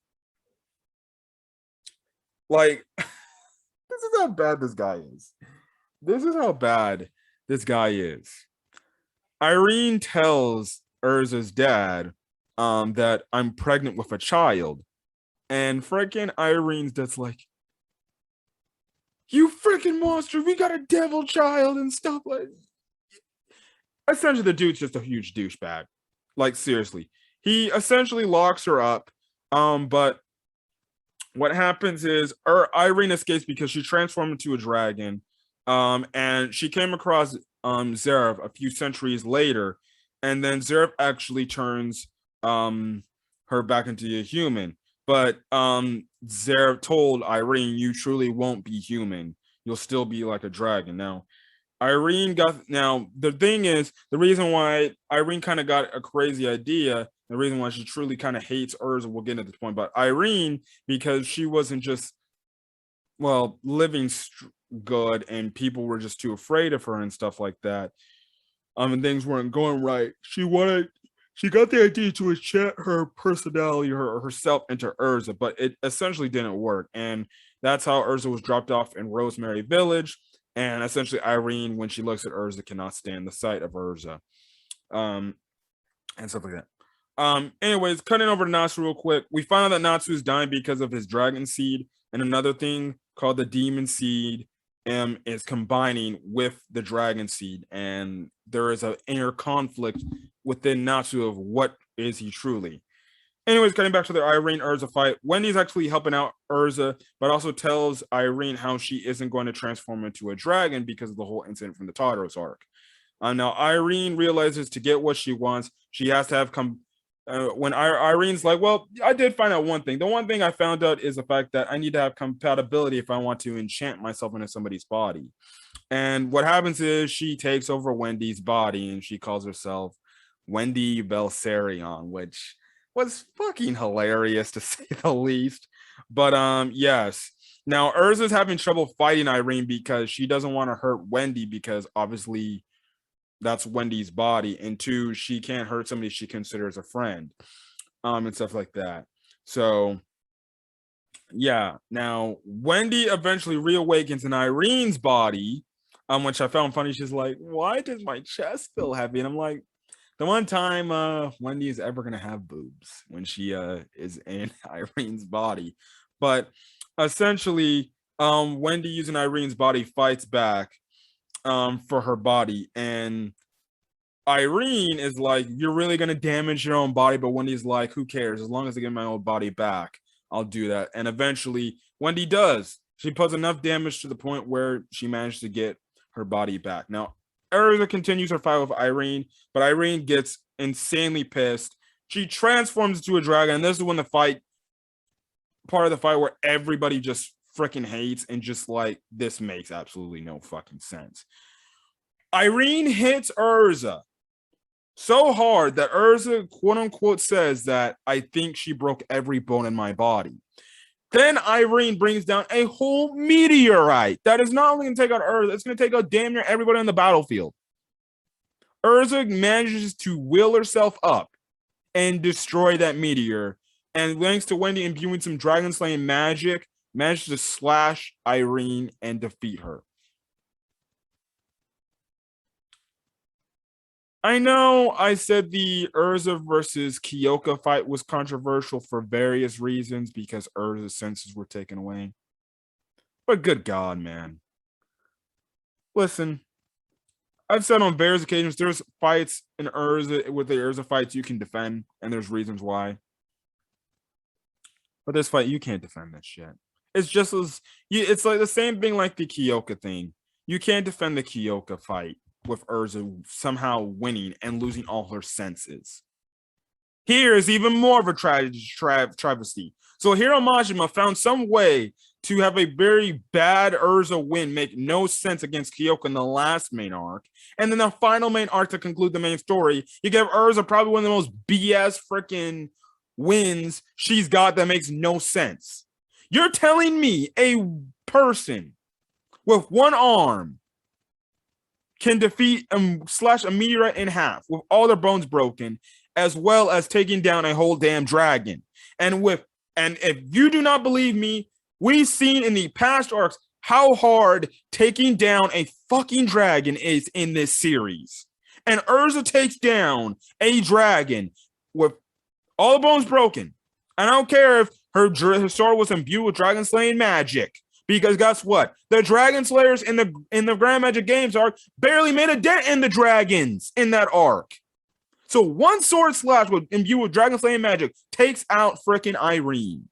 this is how bad this guy is. This is how bad this guy is. Irene tells Urza's dad that I'm pregnant with a child. And freaking Irene's that's like, you freaking monster, we got a devil child and stuff like. Essentially, the dude's just a huge douchebag. Like, seriously. He essentially locks her up. But what happens is Irene escapes because she transformed into a dragon. And she came across Zeref a few centuries later, and then Zeref actually turns her back into a human. But Zeref told Irene, you truly won't be human. You'll still be like a dragon. Now, the thing is, the reason why Irene kind of got a crazy idea, the reason why she truly kind of hates Urza, we'll get into this point, but Irene, because she wasn't just, well, living good and people were just too afraid of her and stuff like that, and things weren't going right, she got the idea to enchant her personality, herself into Urza, but it essentially didn't work. And that's how Urza was dropped off in Rosemary Village. And essentially, Irene, when she looks at Urza, cannot stand the sight of Urza, and stuff like that. Anyways, cutting over to Natsu real quick. We find out that Natsu is dying because of his dragon seed, and another thing called the demon seed is combining with the dragon seed, and there is an inner conflict within Natsu of what is he truly. Anyways, getting back to the Irene Urza fight, Wendy's actually helping out Urza, but also tells Irene how she isn't going to transform into a dragon because of the whole incident from the Tartarus arc. Now, Irene realizes to get what she wants, she has to have when Irene's like, well, I did find out one thing. The one thing I found out is the fact that I need to have compatibility if I want to enchant myself into somebody's body. And what happens is she takes over Wendy's body and she calls herself Wendy Belsarion, which was fucking hilarious to say the least. But yes. Now Urza's having trouble fighting Irene because she doesn't want to hurt Wendy because obviously that's Wendy's body. And two, she can't hurt somebody she considers a friend. And stuff like that. So yeah. Now Wendy eventually reawakens in Irene's body, which I found funny. She's like, why does my chest feel heavy? And I'm like, the one time Wendy is ever gonna have boobs when she is in Irene's body. But essentially, Wendy using Irene's body fights back for her body, and Irene is like, you're really gonna damage your own body, but Wendy's like, who cares? As long as I get my own body back, I'll do that. And eventually Wendy does. She puts enough damage to the point where she managed to get her body back. Now Erza continues her fight with Irene, but Irene gets insanely pissed. She transforms into a dragon, and this is when the fight, part of the fight where everybody just freaking hates and just like, this makes absolutely no fucking sense. Irene hits Urza so hard that Urza, quote unquote, says that I think she broke every bone in my body. Then Irene brings down a whole meteorite that is not only going to take out Urza, it's going to take out damn near everybody on the battlefield. Urza manages to will herself up and destroy that meteor. And thanks to Wendy imbuing some dragon slaying magic, manages to slash Irene and defeat her. I know I said the Urza versus Kyoka fight was controversial for various reasons because Urza's senses were taken away. But good God, man. Listen, I've said on various occasions, there's fights in Urza, with the Urza fights you can defend, and there's reasons why. But this fight, you can't defend that shit. It's just as, it's like the same thing like the Kyoka thing. You can't defend the Kyoka fight with Urza somehow winning and losing all her senses. Here is even more of a travesty. So Hiro Majima found some way to have a very bad Urza win make no sense against Kyoka in the last main arc. And then the final main arc to conclude the main story, you give Urza probably one of the most BS freaking wins she's got that makes no sense. You're telling me a person with one arm can defeat and slash a meteorite in half with all their bones broken, as well as taking down a whole damn dragon. And if you do not believe me, we've seen in the past arcs how hard taking down a fucking dragon is in this series. And Urza takes down a dragon with all the bones broken. And I don't care if her sword was imbued with dragon slaying magic. Because guess what? The Dragon Slayers in the Grand Magic Games arc barely made a dent in the dragons in that arc. So one sword slash with imbued with dragon slaying magic takes out freaking Irene.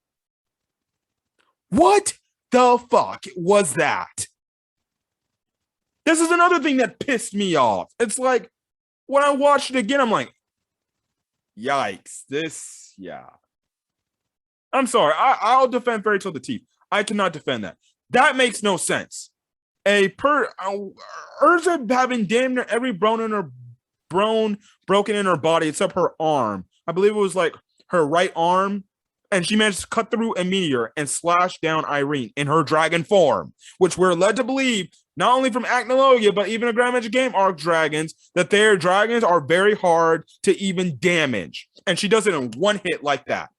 What the fuck was that? This is another thing that pissed me off. It's like, when I watched it again, I'm like, yikes, yeah. I'm sorry, I'll defend Fairy Tail to the teeth. I cannot defend that. That makes no sense. Urza having damn near every bone broken in her body except her arm. I believe it was like her right arm, and she managed to cut through a meteor and slash down Irene in her dragon form, which we're led to believe, not only from Acnologia, but even a Grand Magic Game arc dragons, that their dragons are very hard to even damage. And she does it in one hit like that.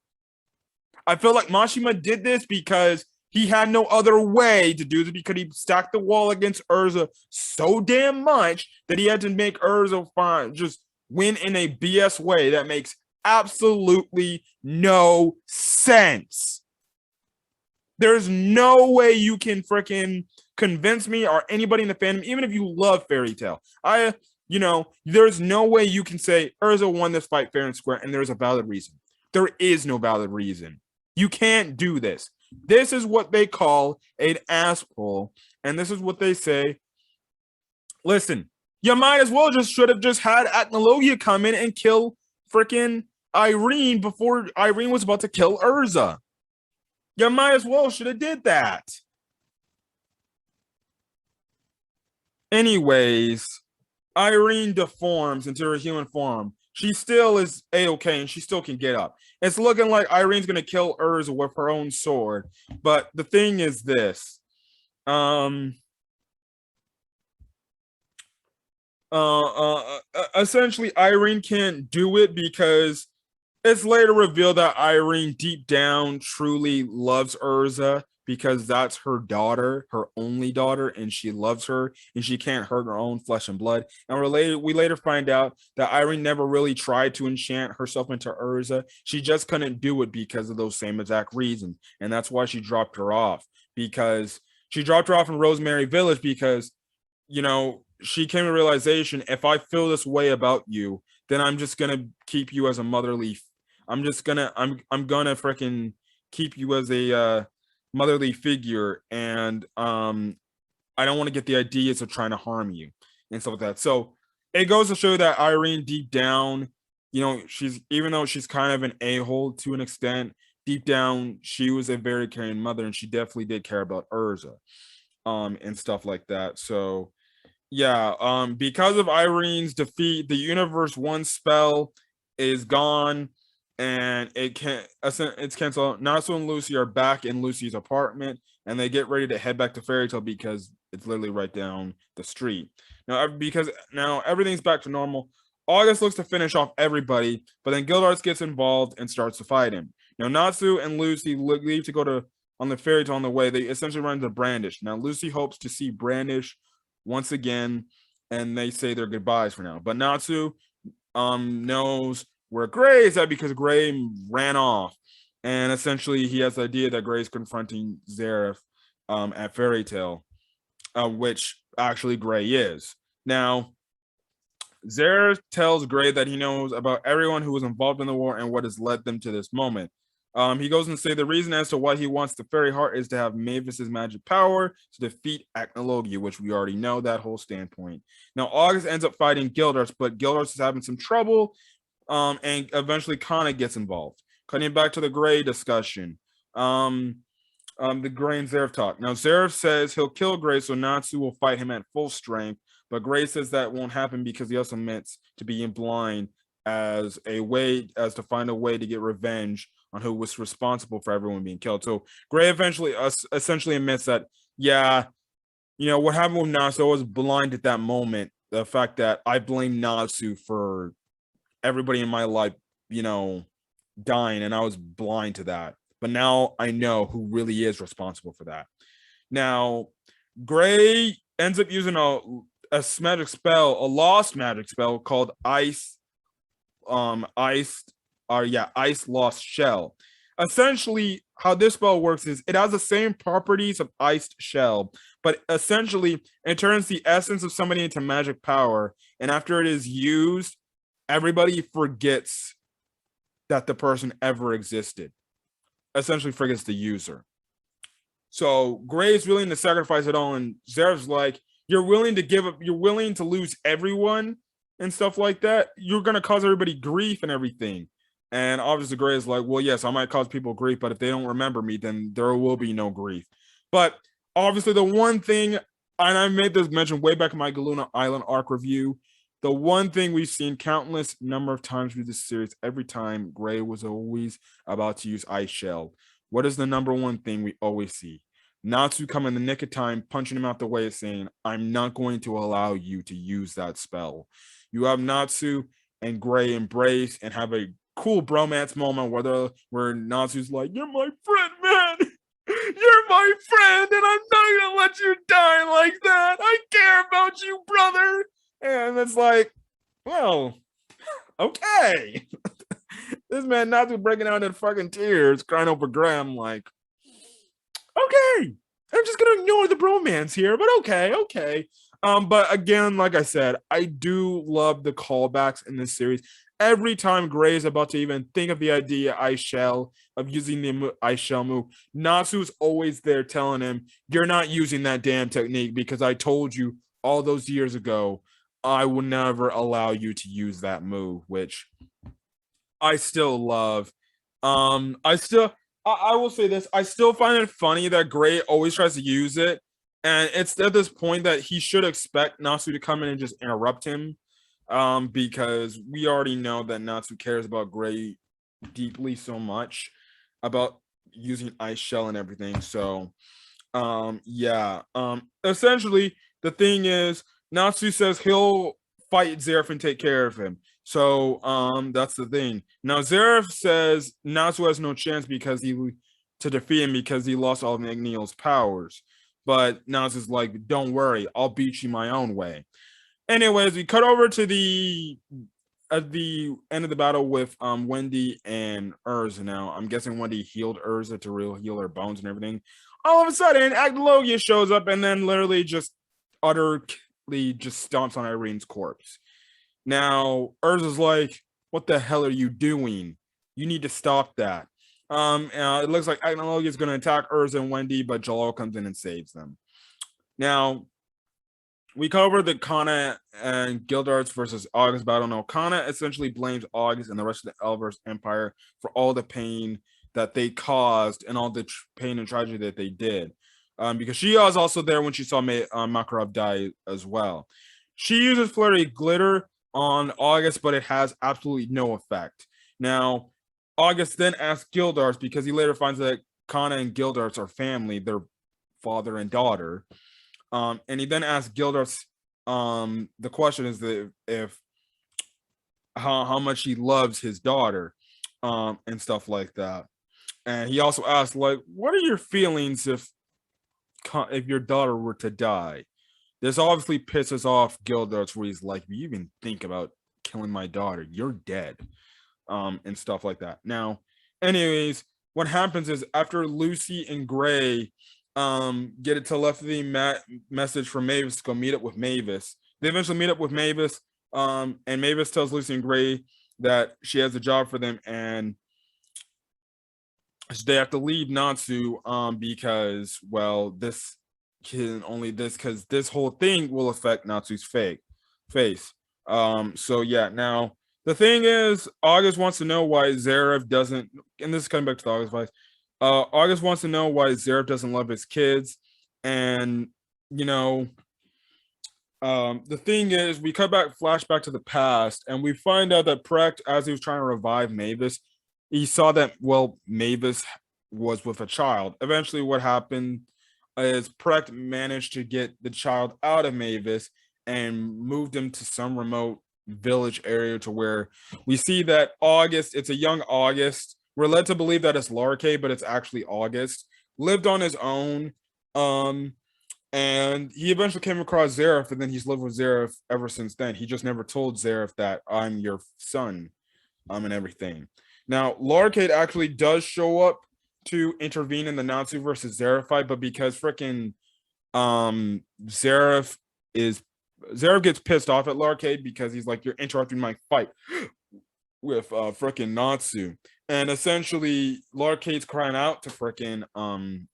I feel like Mashima did this because he had no other way to do this, because he stacked the wall against Urza so damn much that he had to make Urza just win in a BS way that makes absolutely no sense. There's no way you can freaking convince me or anybody in the fandom, even if you love Fairy Tail. There's no way you can say Urza won this fight fair and square and there's a valid reason. There is no valid reason. You can't do this. This is what they call an ass pull, and this is what they say. Listen, you might as well should have just had Acnologia come in and kill freaking Irene before Irene was about to kill Urza. You might as well should have did that. Anyways, Irene deforms into her human form. She still is A-okay, and she still can get up. It's looking like Irene's going to kill Urza with her own sword. But the thing is this. Essentially, Irene can't do it because it's later revealed that Irene deep down truly loves Urza, because that's her daughter, her only daughter, and she loves her, and she can't hurt her own flesh and blood. And we later find out that Irene never really tried to enchant herself into Urza. She just couldn't do it because of those same exact reasons. And that's why she dropped her off, because she dropped her off in Rosemary Village because, she came to realization, if I feel this way about you, then I'm just going to keep you as a motherly. I'm gonna freaking keep you as a motherly figure, and I don't want to get the ideas of trying to harm you and stuff like that. So it goes to show that Irene deep down, even though she's kind of an a-hole to an extent, deep down she was a very caring mother, and she definitely did care about Urza and stuff like that. So yeah, because of Irene's defeat, the Universe 1 spell is gone, and it's canceled. Natsu and Lucy are back in Lucy's apartment, and they get ready to head back to Fairy Tail because it's literally right down the street. Because now everything's back to normal, August looks to finish off everybody, but then Gildarts gets involved and starts to fight him. Natsu and Lucy leave to go on the Fairy Tail. On the way, they essentially run into Brandish. Now, Lucy hopes to see Brandish once again, and they say their goodbyes for now. But Natsu knows where Gray is at because Gray ran off. And essentially, he has the idea that Gray's confronting Zareth at Fairy Tail, which actually Gray is. Now, Zareth tells Gray that he knows about everyone who was involved in the war and what has led them to this moment. He goes and say the reason as to why he wants the fairy heart is to have Mavis's magic power to defeat Acnologia, which we already know that whole standpoint. Now, August ends up fighting Gildarts, but Gildarts is having some trouble, and eventually Kana gets involved. Cutting back to the Gray discussion. The Gray and Zeref talk. Now, Zeref says he'll kill Gray, so Natsu will fight him at full strength, but Gray says that won't happen because he also admits to being blind as to find a way to get revenge on who was responsible for everyone being killed. So Gray eventually essentially admits that, yeah, what happened with Natsu, I was blind at that moment. The fact that I blame Natsu for everybody in my life, dying, and I was blind to that. But now I know who really is responsible for that. Now, Gray ends up using a magic spell, a lost magic spell called Ice Lost Shell. Essentially, how this spell works is it has the same properties of Iced Shell, but essentially it turns the essence of somebody into magic power, and after it is used, everybody forgets that the person ever existed. Essentially forgets the user. So Gray's willing to sacrifice it all, and Zeref's like, you're willing to lose everyone and stuff like that. You're gonna cause everybody grief and everything. And obviously Gray is like, well, yes, I might cause people grief, but if they don't remember me, then there will be no grief. But obviously the one thing, and I made this mention way back in my Galuna Island arc review, the one thing we've seen countless number of times through this series, every time Gray was always about to use Ice Shell. What is the number one thing we always see? Natsu come in the nick of time, punching him out the way, saying, I'm not going to allow you to use that spell. You have Natsu and Gray embrace and have a cool bromance moment where Natsu's like, you're my friend, man. You're my friend, and I'm not going to let you die like that. I care about you, brother. And it's like, well, okay. This man Natsu breaking out in fucking tears, crying over Graham, like, okay, I'm just gonna ignore the bromance here, but okay. But again, like I said, I do love the callbacks in this series. Every time Gray is about to even think of the idea of using the Ice Shell move, Natsu's always there telling him, you're not using that damn technique because I told you all those years ago I would never allow you to use that move, which I still love. I will say this, I still find it funny that Gray always tries to use it, and it's at this point that he should expect Natsu to come in and just interrupt him, because we already know that Natsu cares about Gray deeply so much about using Ice Shell and everything. So, essentially, the thing is, Natsu says he'll fight Zeref and take care of him. So that's the thing. Now Zeref says Natsu has no chance to defeat him because he lost all of Magneel's powers. But Natsu's like, don't worry, I'll beat you my own way. Anyways, we cut over to at the end of the battle with Wendy and Urza. Now, I'm guessing Wendy healed Urza to heal her bones and everything. All of a sudden, Acnologia shows up and then literally just utterly just stomps on Irene's corpse. Now, Urza's like, what the hell are you doing? You need to stop that. It looks like Acnologia is going to attack Urza and Wendy, but Jalal comes in and saves them. Now, we cover the Kana and Gildarts versus August battle. Now, Kana essentially blames August and the rest of the Alvarez Empire for all the pain that they caused and all the pain and tragedy that they did. Because she was also there when she saw Makarov die as well. She uses Flurry Glitter on August, but it has absolutely no effect. Now, August then asks Gildarts, because he later finds that Kana and Gildarts are family, they're father and daughter. And he then asks Gildarts, the question is how much he loves his daughter, and stuff like that. And he also asks, like, what are your feelings if your daughter were to die? This obviously pisses off Gildarts, where he's like, if you even think about killing my daughter, you're dead, and stuff like that. Now, anyways, what happens is after Lucy and Gray get a telepathy message from Mavis to go meet up with Mavis, they eventually meet up with Mavis, and Mavis tells Lucy and Gray that she has a job for them, and So they have to leave Natsu because, well, this can only this because this whole thing will affect Natsu's face. So yeah, now the thing is, August wants to know why Zareth doesn't, and this is coming back to the August vice. August wants to know why Zareth doesn't love his kids, and you know, the thing is, we cut back, flashback to the past, and we find out that Precht, as he was trying to revive Mavis, he saw that, well, Mavis was with a child. Eventually, what happened is Precht managed to get the child out of Mavis and moved him to some remote village area to where we see that August, it's a young August. We're led to believe that it's Larke, but it's actually August. Lived on his own. And he eventually came across Zareth, and then he's lived with Zareth ever since then. He just never told Zareth that I'm your son, and everything. Now, Larkade actually does show up to intervene in the Natsu versus Zareth fight, but because freaking Zareth gets pissed off at Larkade because he's like, you're interrupting my fight with freaking Natsu. And essentially, Larkade's crying out to freaking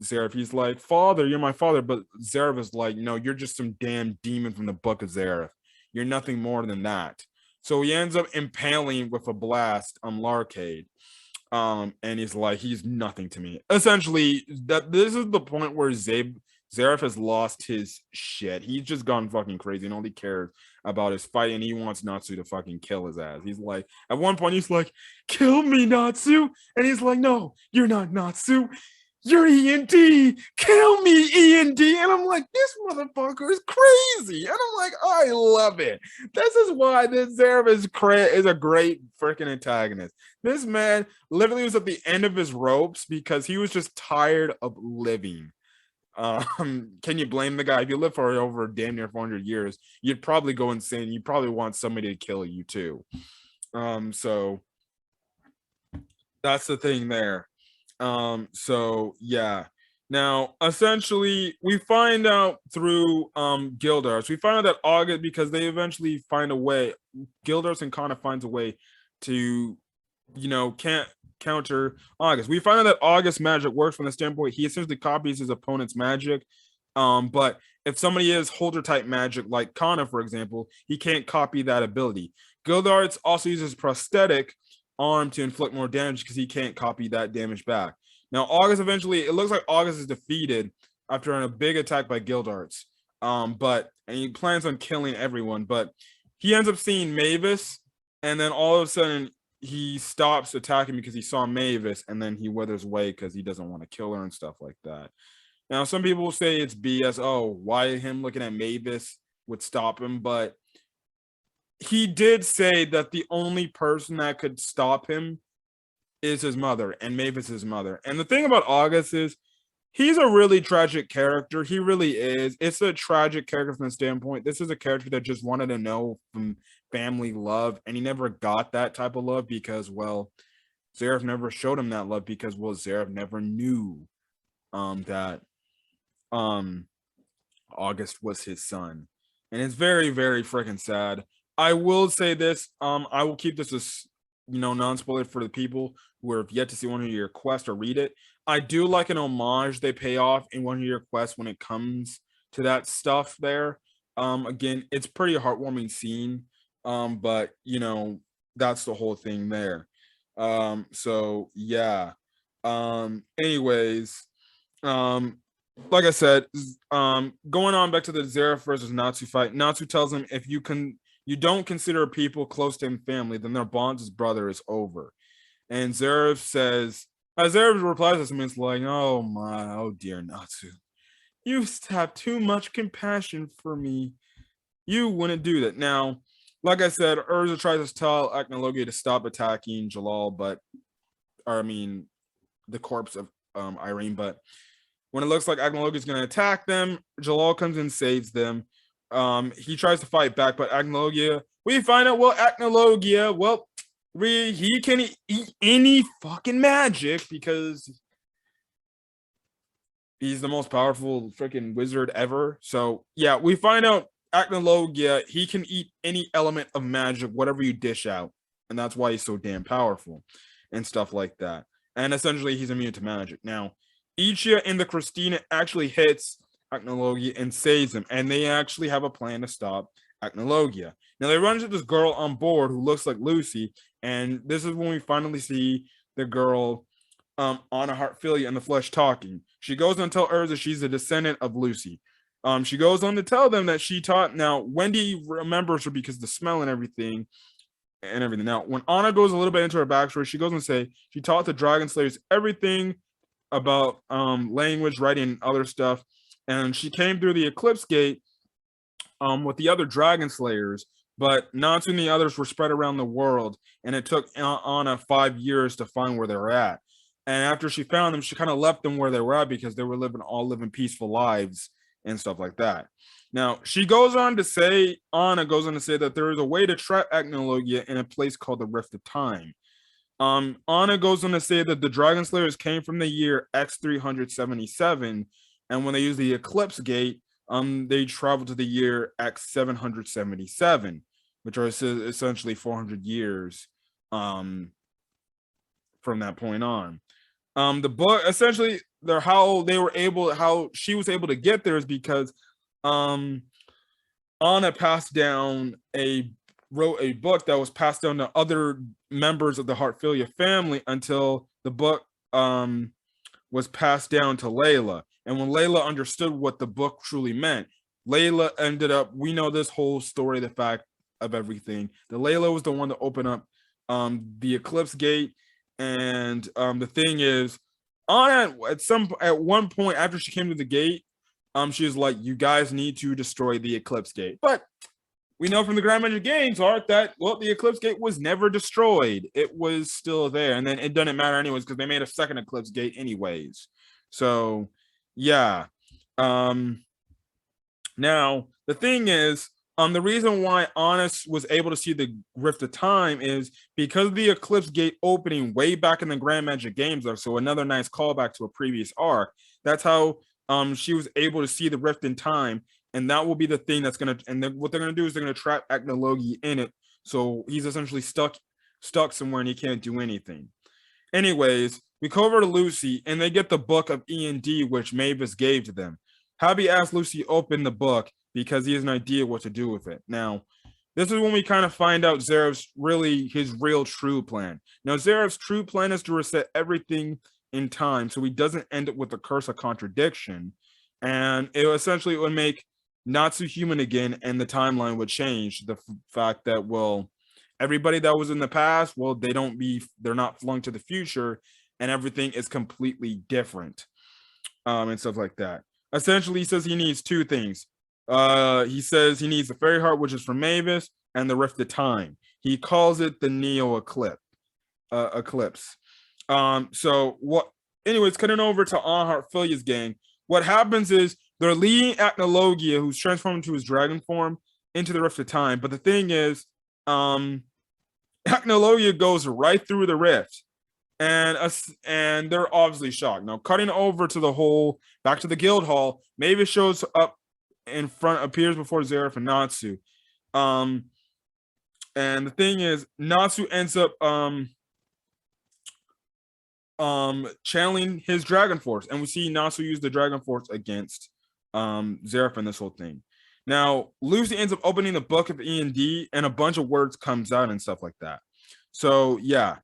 Zareth. He's like, "Father, you're my father." But Zareth is like, "No, you're just some damn demon from the book of Zareth. You're nothing more than that." So he ends up impaling with a blast on Larkade. And he's like, he's nothing to me. Essentially, that this is the point where Zareth has lost his shit. He's just gone fucking crazy, and all he cares about is fight, and he wants Natsu to fucking kill his ass. He's like, at one point, he's like, "Kill me, Natsu," and he's like, "No, you're not Natsu. You're E&D. Kill me, E&D." And I'm like, this motherfucker is crazy. And I'm like, I love it. This is why this Zareth is a great freaking antagonist. This man literally was at the end of his ropes because he was just tired of living. Can you blame the guy? If you live for over damn near 400 years, you'd probably go insane. You probably want somebody to kill you too. So that's the thing there. So yeah. Now, essentially, we find out through Gildars. We find out that August, because they eventually find a way, Gildars and Kana finds a way to, can't counter August. We find out that August magic works from the standpoint he essentially copies his opponent's magic. But if somebody is holder type magic, like Kana, for example, he can't copy that ability. Gildarts also uses prosthetic arm to inflict more damage because he can't copy that damage back. Now, August eventually, it looks like August is defeated after a big attack by Gildarts. And he plans on killing everyone, but he ends up seeing Mavis, and then all of a sudden he stops attacking because he saw Mavis, and then he withers away because he doesn't want to kill her and stuff like that. Now, some people will say it's BS. Oh, why him looking at Mavis would stop him? But he did say that the only person that could stop him is his mother, and Mavis is his mother. And the thing about August is he's a really tragic character. He really is. It's a tragic character from the standpoint. This is a character that just wanted to know from family love, and he never got that type of love because, well, Zareth never showed him that love because, well, Zareth never knew that August was his son. And it's very, very freaking sad. I will say this, I will keep this as, non-spoiler for the people who have yet to see one of your quests or read it. I do like an homage they pay off in one of your quests when it comes to that stuff there. Again, it's pretty heartwarming scene. But that's the whole thing there. So yeah. Anyways, like I said, going on back to the Zareth versus Natsu fight, Natsu tells him if you don't consider people close to him family, then their bond as brother is over. And Zareth says, Zareth replies to him, it's like, oh dear Natsu, you have too much compassion for me. You wouldn't do that. Now, like I said, Urza tries to tell Acnologia to stop attacking Jalal, the corpse of Irene, but when it looks like Acnologia is going to attack them, Jalal comes and saves them. He tries to fight back, but Acnologia, we find out, Acnologia, he can eat any fucking magic because he's the most powerful freaking wizard ever. So yeah, we find out Acnologia, he can eat any element of magic, whatever you dish out. And that's why he's so damn powerful and stuff like that. and essentially he's immune to magic. Now, Ichia and the Christina actually hits Acnologia and saves him, and they actually have a plan to stop Acnologia. Now they run into this girl on board who looks like Lucy, and this is when we finally see the girl Anna Hartfilia in the flesh talking. She goes on to tell Urza she's a descendant of Lucy. She goes on to tell them that she taught. Now Wendy remembers her because the smell and everything. Now, when Anna goes a little bit into her backstory, she goes and say she taught the Dragon Slayers everything about language, writing, and other stuff. And she came through the Eclipse Gate with the other Dragon Slayers, but Natsu and the others were spread around the world, and it took Anna 5 years to find where they were at. And after she found them, she kind of left them where they were at because they were all living peaceful lives and stuff like that. Now, she goes on to say, Anna goes on to say that there is a way to trap Acnologia in a place called the Rift of Time. Anna goes on to say that the Dragon Slayers came from the year X377, and when they use the Eclipse Gate, they travel to the year X777, which are essentially 400 years from that point on. The book essentially, how she was able to get there is because Anna wrote a book that was passed down to other members of the Hartfilia family until the book was passed down to Layla. And when Layla understood what the book truly meant, Layla ended up, we know this whole story, the fact of everything, that Layla was the one to open up the Eclipse Gate. And the thing is, Anna, at one point after she came to the gate, she was like, you guys need to destroy the Eclipse Gate. But we know from the Grand Magic Games art that, well, the Eclipse Gate was never destroyed. It was still there. And then it doesn't matter anyways because they made a second Eclipse Gate anyways. So, yeah. Now, the thing is, the reason why Honest was able to see the Rift of Time is because of the Eclipse Gate opening way back in the Grand Magic Games. So another nice callback to a previous arc. That's how she was able to see the Rift in Time, and that will be the thing that's gonna. And what they're gonna do is they're gonna trap Acnologi in it, so he's essentially stuck somewhere and he can't do anything. Anyways, we go over to Lucy, and they get the book of E&D, which Mavis gave to them. Happy asks Lucy open the book because he has an idea what to do with it. Now, this is when we kind of find out Zarev's his real true plan. Now, Zarev's true plan is to reset everything in time so he doesn't end up with the curse of contradiction. And it essentially would make Natsu human again, and the timeline would change. The fact that, well, everybody that was in the past, well, they're not flung to the future, and everything is completely different. And stuff like that. Essentially, he says he needs two things. He says he needs the fairy heart, which is from Mavis, and the Rift of Time. He calls it the Neo Eclipse. So what? Anyways, cutting over to Hartfilia's gang. What happens is they're leading Acnologia, who's transformed into his dragon form, into the Rift of Time. But the thing is, Acnologia goes right through the rift, and they're obviously shocked. Now, cutting over to back to the guild hall, Mavis shows up in front, appears before Zareth and Natsu. And the thing is, Natsu ends up channeling his dragon force, and we see Natsu use the dragon force against Zareth in this whole thing. Now, Lucy ends up opening the book of E&D, and a bunch of words comes out and stuff like that. So, yeah.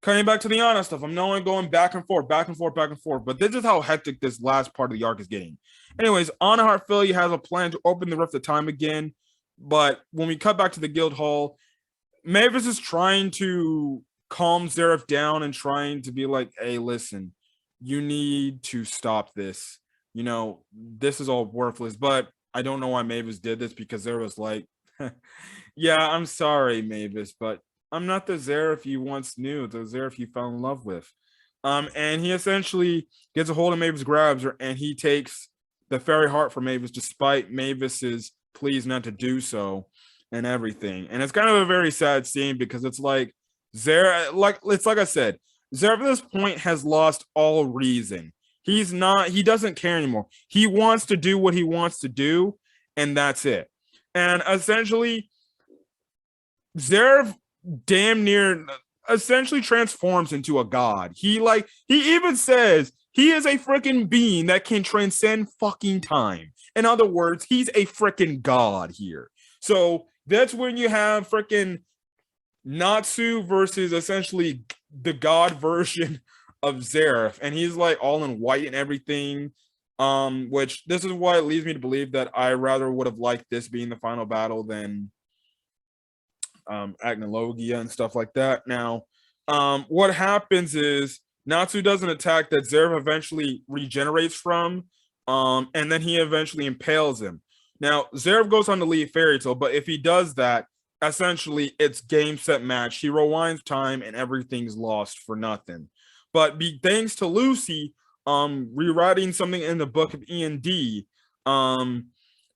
Coming back to the Anna stuff, I'm not going back and forth, but this is how hectic this last part of the arc is getting. Anyways, Anna Hartfilia has a plan to open the Rift of Time again, but when we cut back to the guild hall, Mavis is trying to calm Zareth down and trying to be like, hey, listen, you need to stop this. You know, this is all worthless, but I don't know why Mavis did this, because Zareth was like, yeah, I'm sorry, Mavis, but I'm not the Zareth you once knew, the Zareth you fell in love with. And he essentially gets a hold of Mavis, grabs her, and he takes the fairy heart from Mavis, despite Mavis's pleas not to do so and everything. And it's kind of a very sad scene, because it's like Zareth, like I said, Zareth at this point has lost all reason. He doesn't care anymore. He wants to do what he wants to do, and that's it. And essentially, Zareth damn near, essentially transforms into a god. He even says he is a freaking being that can transcend fucking time. In other words, he's a freaking god here. So that's when you have freaking Natsu versus essentially the god version of Zeref, and he's like all in white and everything. Which this is why it leads me to believe that I rather would have liked this being the final battle than Agnologia and stuff like that. Now, what happens is Natsu does an attack that Zeref eventually regenerates from, and then he eventually impales him. Now, Zeref goes on to leave Fairy Tail, but if he does that, essentially it's game, set, match. He rewinds time and everything's lost for nothing. But thanks to Lucy, rewriting something in the book of E&D,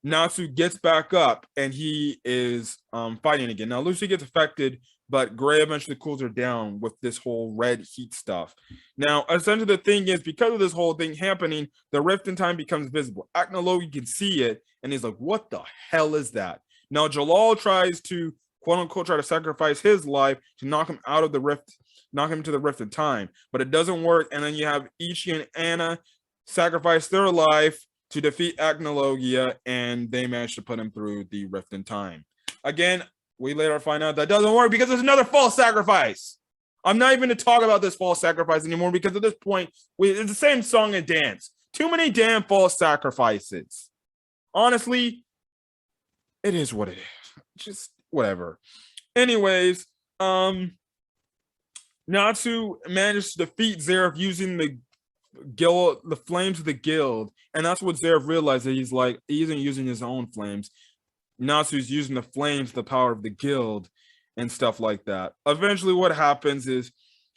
Natsu gets back up and he is fighting again. Now Lucy gets affected, but Gray eventually cools her down with this whole red heat stuff. Now, essentially the thing is, because of this whole thing happening, the rift in time becomes visible. Agnologia can see it, and he's like, what the hell is that? Now Jalal tries to, quote unquote, try to sacrifice his life to knock him out of the rift, knock him to the rift in time, but it doesn't work. And then you have Ichi and Anna sacrifice their life to defeat Agnologia, and they manage to put him through the rift in time. Again, we later find out that doesn't work because there's another false sacrifice. I'm not even going to talk about this false sacrifice anymore because at this point, it's the same song and dance. Too many damn false sacrifices. Honestly, it is what it is. Just whatever. Anyways, Natsu manages to defeat Zeref using the flames of the guild, and that's what Zeref realized, that he's like, he isn't using his own flames. Natsu's using the flames, the power of the guild, and stuff like that. Eventually, what happens is,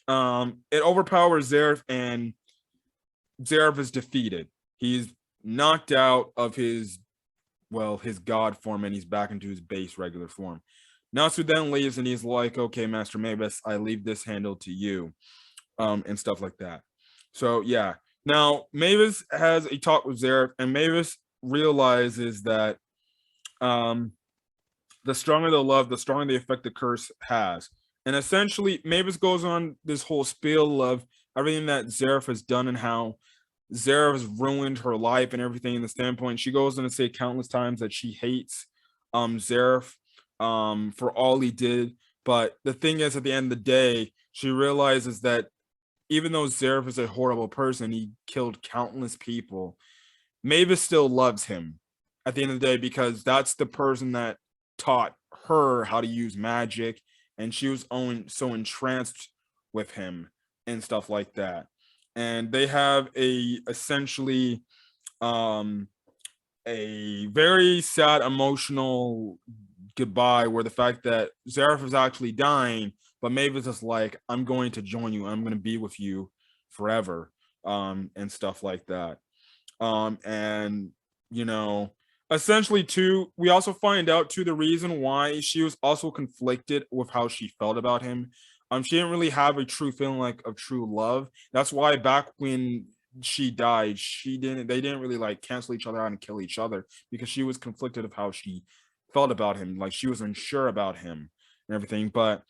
it overpowers Zeref, and Zeref is defeated. He's knocked out of his god form, and he's back into his base regular form. Natsu then leaves, and he's like, okay, Master Mavis, I leave this handle to you, and stuff like that. So yeah, now Mavis has a talk with Zeref, and Mavis realizes that the stronger the love, the stronger the effect the curse has. And essentially, Mavis goes on this whole spiel of everything that Zeref has done and how Zeref has ruined her life and everything in the standpoint. She goes on to say countless times that she hates Zeref for all he did. But the thing is, at the end of the day, she realizes that even though Zeref is a horrible person, he killed countless people, Mavis still loves him at the end of the day, because that's the person that taught her how to use magic, and she was so entranced with him and stuff like that. And they have essentially a very sad, emotional goodbye, where the fact that Zeref is actually dying, but Mavis is like, I'm going to join you, I'm going to be with you forever, and stuff like that. And you know, essentially too, we also find out too the reason why she was also conflicted with how she felt about him. She didn't really have a true feeling of true love. That's why back when she died, they didn't really cancel each other out and kill each other, because she was conflicted of how she felt about him. Like, she was unsure about him and everything. But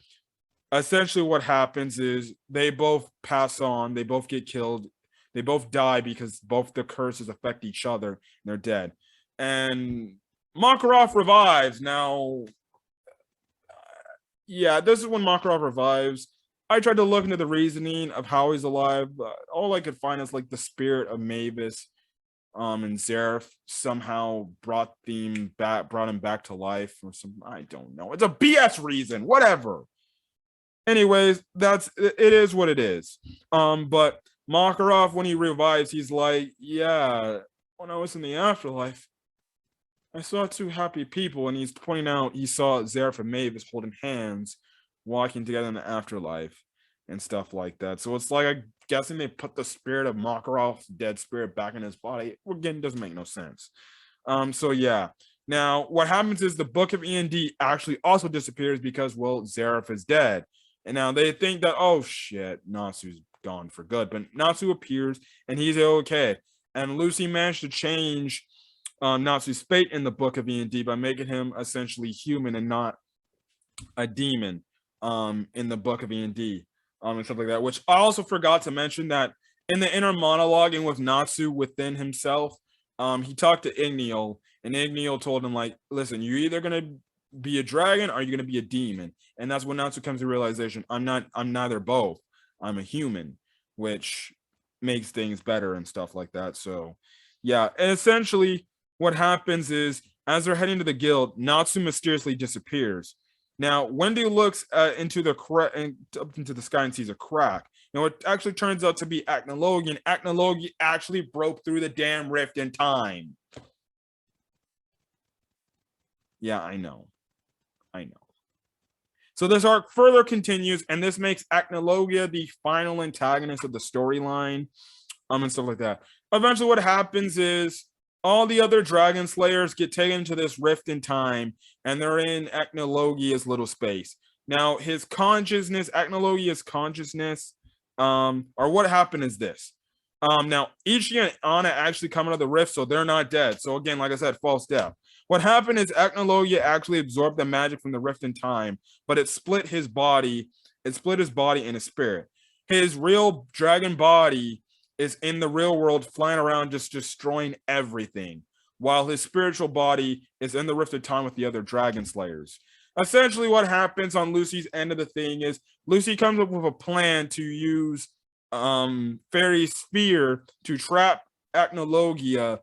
essentially what happens is they both pass on, they both get killed, they both die because both the curses affect each other, and they're dead. And Makarov revives. Now, yeah, this is when Makarov revives. I tried to look into the reasoning of how he's alive, but all I could find is the spirit of Mavis and Zeref somehow brought him back to life, or some, I don't know. It's a BS reason, whatever. Anyways, it is what it is. But Makarov, when he revives, he's like, yeah, when I was in the afterlife, I saw two happy people, and he's pointing out he saw Zeref and Mavis holding hands, walking together in the afterlife and stuff like that. So it's like, I'm guessing they put the spirit of Makarov's dead spirit back in his body. Again, it doesn't make no sense. So yeah. Now, what happens is the Book of E&D actually also disappears because, well, Zeref is dead. And now they think that, oh shit, Natsu's gone for good. But Natsu appears, and he's okay. And Lucy managed to change Natsu's fate in the Book of E&D by making him essentially human and not a demon. in the book of E&D, and stuff like that. Which I also forgot to mention that in the inner monologuing with Natsu within himself, he talked to Igneel, and Igneel told him, like, listen, you're either gonna be a dragon or you're gonna be a demon. And that's when Natsu comes to realization, I'm neither both. I'm a human, which makes things better and stuff like that. So yeah, and essentially what happens is as they're heading to the guild, Natsu mysteriously disappears. Now, Wendy looks into the sky and sees a crack. Now, it actually turns out to be Acnologia, and Acnologia actually broke through the damn rift in time. Yeah, I know. So this arc further continues, and this makes Acnologia the final antagonist of the storyline, and stuff like that. Eventually, what happens is all the other dragon slayers get taken to this rift in time, and they're in Acnologia's little space. Now, his consciousness, Acnologia's consciousness, or what happened is this. Now, Ichi and Anna actually come out of the rift, so they're not dead. So again, like I said, false death. What happened is Acnologia actually absorbed the magic from the rift in time, but it split his body. It split his body and his spirit. His real dragon body is in the real world, flying around, just destroying everything, while his spiritual body is in the rift of time with the other dragon slayers. Essentially, what happens on Lucy's end of the thing is Lucy comes up with a plan to use Fairy Spear to trap Acnologia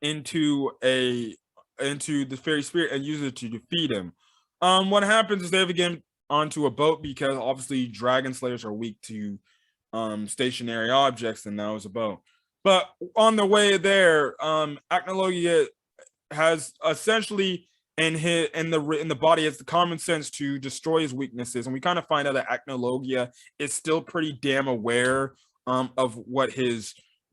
into the Fairy Spear and use it to defeat him. What happens is they have to get him onto a boat because obviously dragon slayers are weak to stationary objects, and that was a boat. But on the way there, Acnologia has essentially in the body has the common sense to destroy his weaknesses, and we kind of find out that Acnologia is still pretty damn aware of what he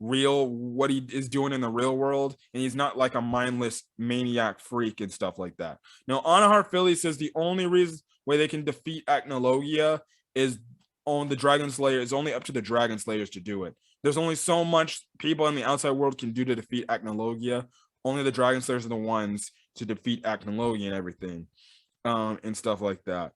is doing in the real world, and he's not like a mindless maniac freak and stuff like that. Now, Anahar Philly says the only way they can defeat Acnologia is on the Dragon Slayer. It's only up to the Dragon Slayers to do it. There's only so much people in the outside world can do to defeat Acnologia. Only the Dragon Slayers are the ones to defeat Acnologia and everything, and stuff like that.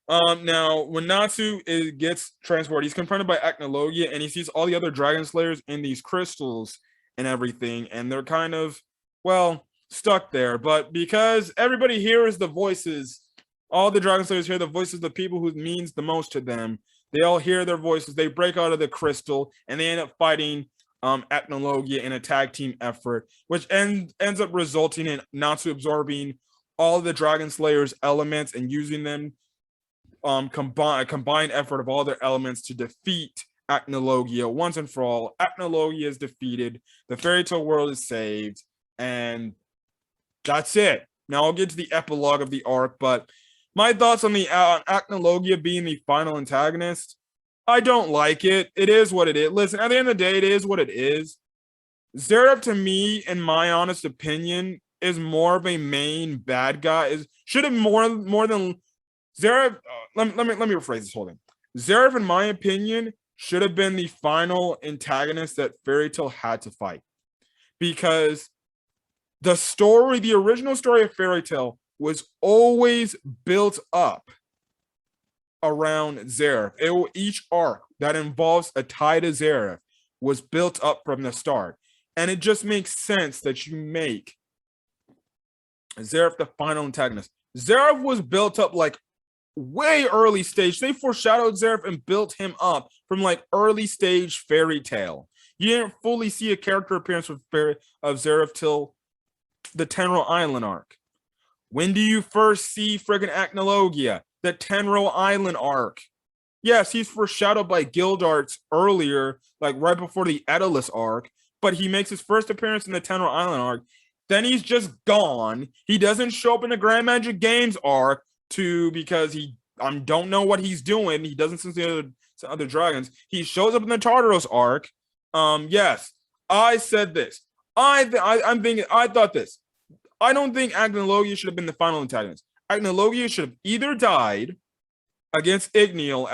Now, when Natsu gets transported, he's confronted by Acnologia, and he sees all the other Dragon Slayers in these crystals and everything, and they're kind of, well, stuck there. But because everybody hears the voices, all the Dragon Slayers hear the voices of the people who means the most to them. They all hear their voices. They break out of the crystal, and they end up fighting Acnologia in a tag team effort, which ends up resulting in Natsu absorbing all the Dragon Slayers' elements and using them a combined effort of all their elements to defeat Acnologia once and for all. Acnologia is defeated, the fairy tale world is saved, and that's it. Now I'll get to the epilogue of the arc, but my thoughts on the Acnologia being the final antagonist, I don't like it. It is what it is. Listen, at the end of the day, it is what it is. Zeref, to me, in my honest opinion, is more of a main bad guy. Should have more than Zeref. Let me rephrase this whole thing. Zeref, in my opinion, should have been the final antagonist that Fairy Tail had to fight, because the original story of Fairy Tail was always built up around Zeref. Each arc that involves a tie to Zeref was built up from the start, and it just makes sense that you make Zeref the final antagonist. Zeref was built up like way early stage. They foreshadowed Zeref and built him up from like early stage Fairy Tail. You didn't fully see a character appearance of Zeref till the Tenro Island arc. When do you first see friggin' Acnologia? The Tenro Island arc. Yes, he's foreshadowed by Gildarts earlier, like right before the Edalus arc, but he makes his first appearance in the Tenro Island arc. Then he's just gone. He doesn't show up in the Grand Magic Games arc because he don't know what he's doing. He doesn't sense the other dragons. He shows up in the Tartaros arc. Yes, I said this. I thought this. I don't think Acnologia should have been the final antagonist. Acnologia should have either died against Igneel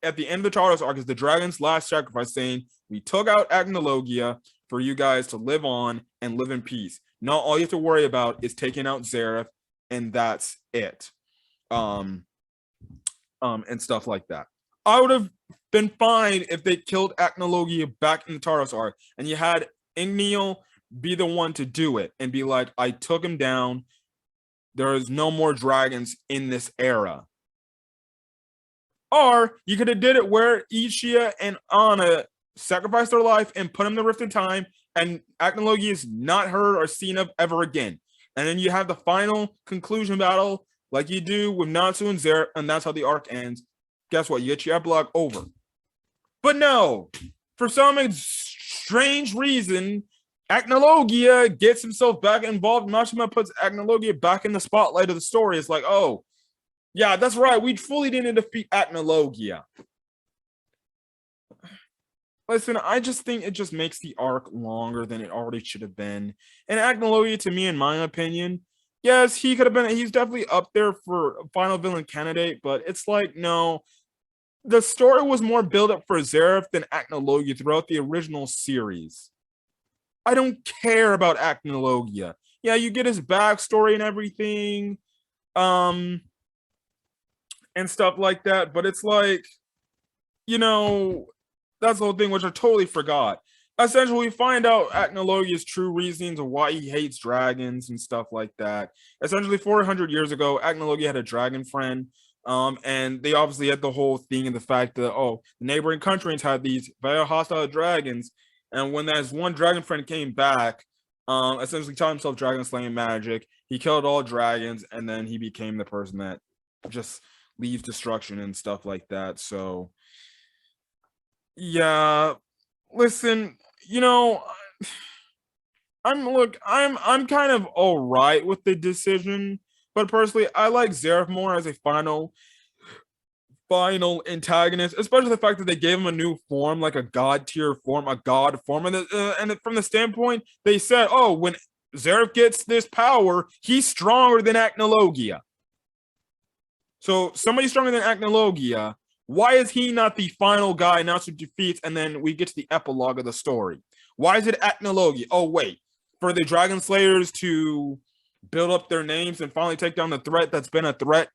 at the end of the Tartaros arc as the dragon's last sacrifice, saying, we took out Acnologia for you guys to live on and live in peace. Now all you have to worry about is taking out Zeref, and that's it. and stuff like that. I would have been fine if they killed Acnologia back in the Taros arc, and you had Igneel be the one to do it and be like, I took him down. There is no more dragons in this era. Or you could have did it where Ishia and Anna sacrificed their life and put him in the Rift in Time, and Acnologia is not heard or seen of ever again. And then you have the final conclusion battle like you do with Natsu and Zeref, and that's how the arc ends. Guess what? You get your epilogue over. But no, for some strange reason, Acnologia gets himself back involved. Mashima puts Acnologia back in the spotlight of the story. It's like, oh, yeah, that's right. We fully didn't defeat Acnologia. Listen, I just think it just makes the arc longer than it already should have been. And Acnologia, to me, in my opinion, yes, he could have been, he's definitely up there for final villain candidate, but it's like, no, the story was more built up for Zeref than Acnologia throughout the original series. I don't care about Acnologia. Yeah, you get his backstory and everything, and stuff like that, but it's like, you know, that's the whole thing, which I totally forgot. Essentially, we find out Acnologia's true reasons of why he hates dragons and stuff like that. Essentially, 400 years ago, Acnologia had a dragon friend, and they obviously had the whole thing and the fact that, oh, the neighboring countries had these very hostile dragons, and when that one dragon friend came back, essentially taught himself dragon slaying magic, he killed all dragons, and then he became the person that just leaves destruction and stuff like that. So yeah, listen, you know, I'm kind of all right with the decision, but personally, I like Zeref more as a final antagonist, especially the fact that they gave him a new form, like a god tier form, a god form, and from the standpoint they said, oh, when Zeref gets this power, he's stronger than Acnologia. So somebody stronger than Acnologia. Why is he not the final guy Natsu defeats, and then we get to the epilogue of the story? Why is it Acnologia? Oh, wait. For the Dragon Slayers to build up their names and finally take down the threat that's been a threat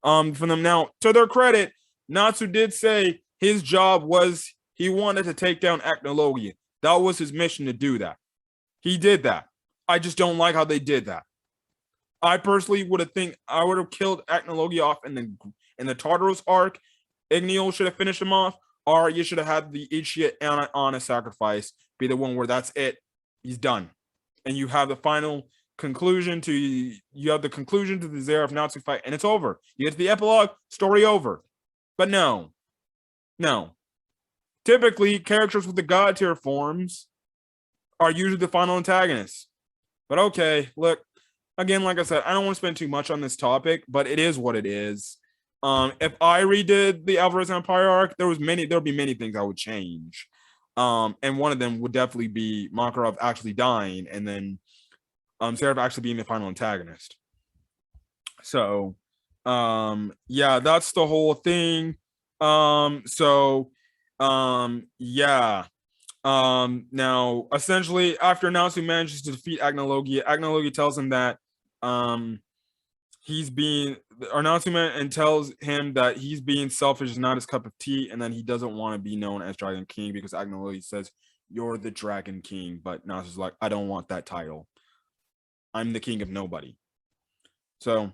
for them. Now, to their credit, Natsu did say his job was he wanted to take down Acnologia. That was his mission to do that. He did that. I just don't like how they did that. I personally would have killed Acnologia off in the Tartaros arc. Igneel should have finished him off, or you should have had the Ichia Anna sacrifice be the one where that's it. He's done. And you have the final conclusion to the Zeref Natsu fight, and it's over. You get to the epilogue, story over. But no. Typically, characters with the god tier forms are usually the final antagonists. But okay, look, again, like I said, I don't want to spend too much on this topic, but it is what it is. If I redid the Alvarez Empire arc, there'd be many things I would change. And one of them would definitely be Makarov actually dying, and then Zeref actually being the final antagonist. So yeah, that's the whole thing. Yeah. Now essentially after Natsu manages to defeat Acnologia tells him that and tells him that he's being selfish is not his cup of tea, and then he doesn't want to be known as Dragon King because Acnologia says you're the Dragon King, but Natsu's like, I don't want that title. I'm the king of nobody. So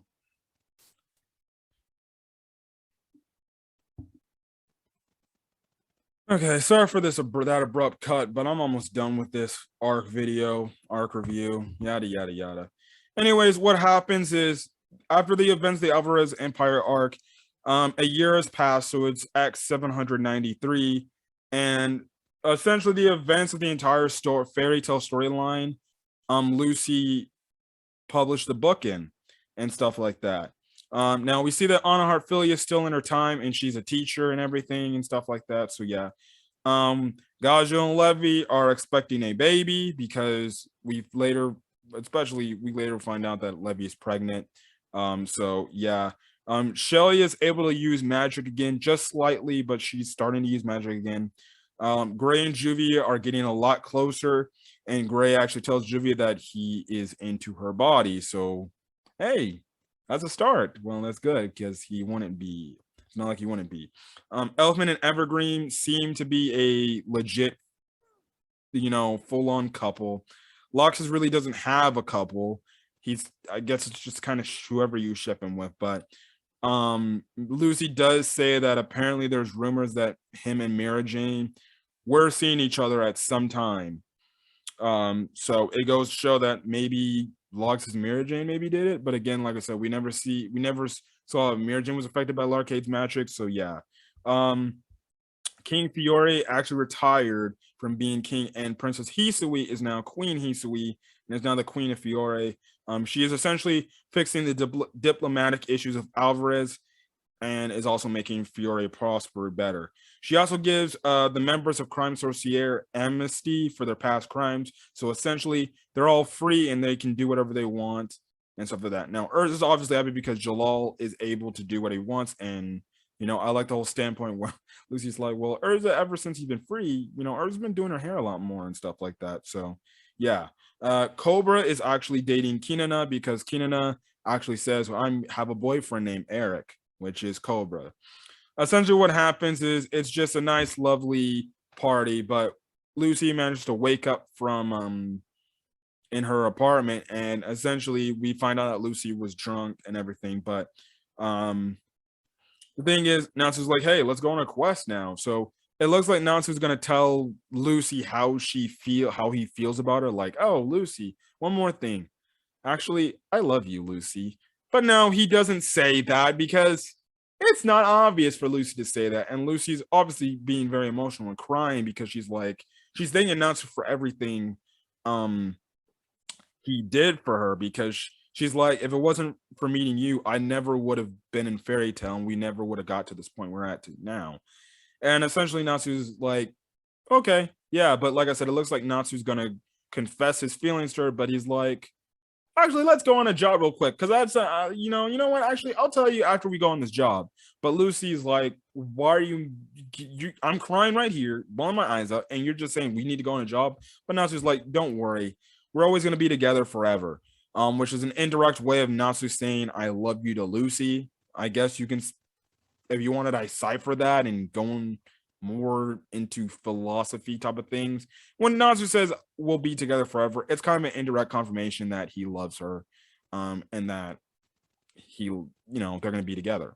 okay, sorry for that abrupt cut, but I'm almost done with this arc review, yada yada yada. Anyways, what happens is after the events, the Alvarez Empire arc, a year has passed, so it's X 793, and essentially the events of the entire fairy tale storyline, Lucy published the book in and stuff like that. Now we see that Anna Hartfilia is still in her time, and she's a teacher and everything and stuff like that. So yeah, Gajo and Levy are expecting a baby because we later find out that Levy is pregnant. So yeah, Shelly is able to use magic again, just slightly, but she's starting to use magic again. Gray and Juvia are getting a lot closer, and Gray actually tells Juvia that he is into her body. So hey, that's a start. Well, that's good because he wouldn't be It's not like he wouldn't be. Elfman and Evergreen seem to be a legit, full-on couple. Loxus really doesn't have a couple. I guess it's just kind of whoever you ship him with. But Lucy does say that apparently there's rumors that him and Mara Jane were seeing each other at some time. So it goes to show that maybe Loxus and Mara Jane maybe did it. But again, like I said, we never saw if Mara Jane was affected by Larcade's magic. So yeah. King Fiore actually retired from being king, and Princess Hisui is now Queen Hisui, and is now the Queen of Fiore. She is essentially fixing the diplomatic issues of Alvarez, and is also making Fiore prosper better. She also gives the members of Crime Sorcière amnesty for their past crimes, so essentially they're all free and they can do whatever they want and stuff like that. Now, Urza is obviously happy because Jalal is able to do what he wants, and I like the whole standpoint where Lucy's like, well, Urza, ever since he's been free, Urza's been doing her hair a lot more and stuff like that. So, yeah. Cobra is actually dating Kinana because Kinana actually says, well, I have a boyfriend named Eric, which is Cobra. Essentially, what happens is it's just a nice, lovely party, but Lucy manages to wake up from in her apartment, and essentially we find out that Lucy was drunk and everything, but the thing is, Natsu's like, hey, let's go on a quest now. So it looks like Natsu's gonna tell Lucy how he feels about her. Like, oh, Lucy, one more thing. Actually, I love you, Lucy. But no, he doesn't say that because it's not obvious for Lucy to say that. And Lucy's obviously being very emotional and crying because she's thanking Natsu for everything he did for her, because she's like, if it wasn't for meeting you, I never would have been in Fairy Tale, and we never would have got to this point we're at to now. And essentially Natsu's like, okay, yeah, but like I said, it looks like Natsu's gonna confess his feelings to her, but he's like, actually, let's go on a job real quick, because that's you know what, actually, I'll tell you after we go on this job. But Lucy's like, why are you I'm crying right here, blowing my eyes out, and you're just saying we need to go on a job. But Natsu's like, don't worry, we're always going to be together forever, which is an indirect way of Natsu saying I love you to Lucy. I guess you can, if you want to decipher that and going more into philosophy type of things, when Natsu says we'll be together forever, it's kind of an indirect confirmation that he loves her, and that they're going to be together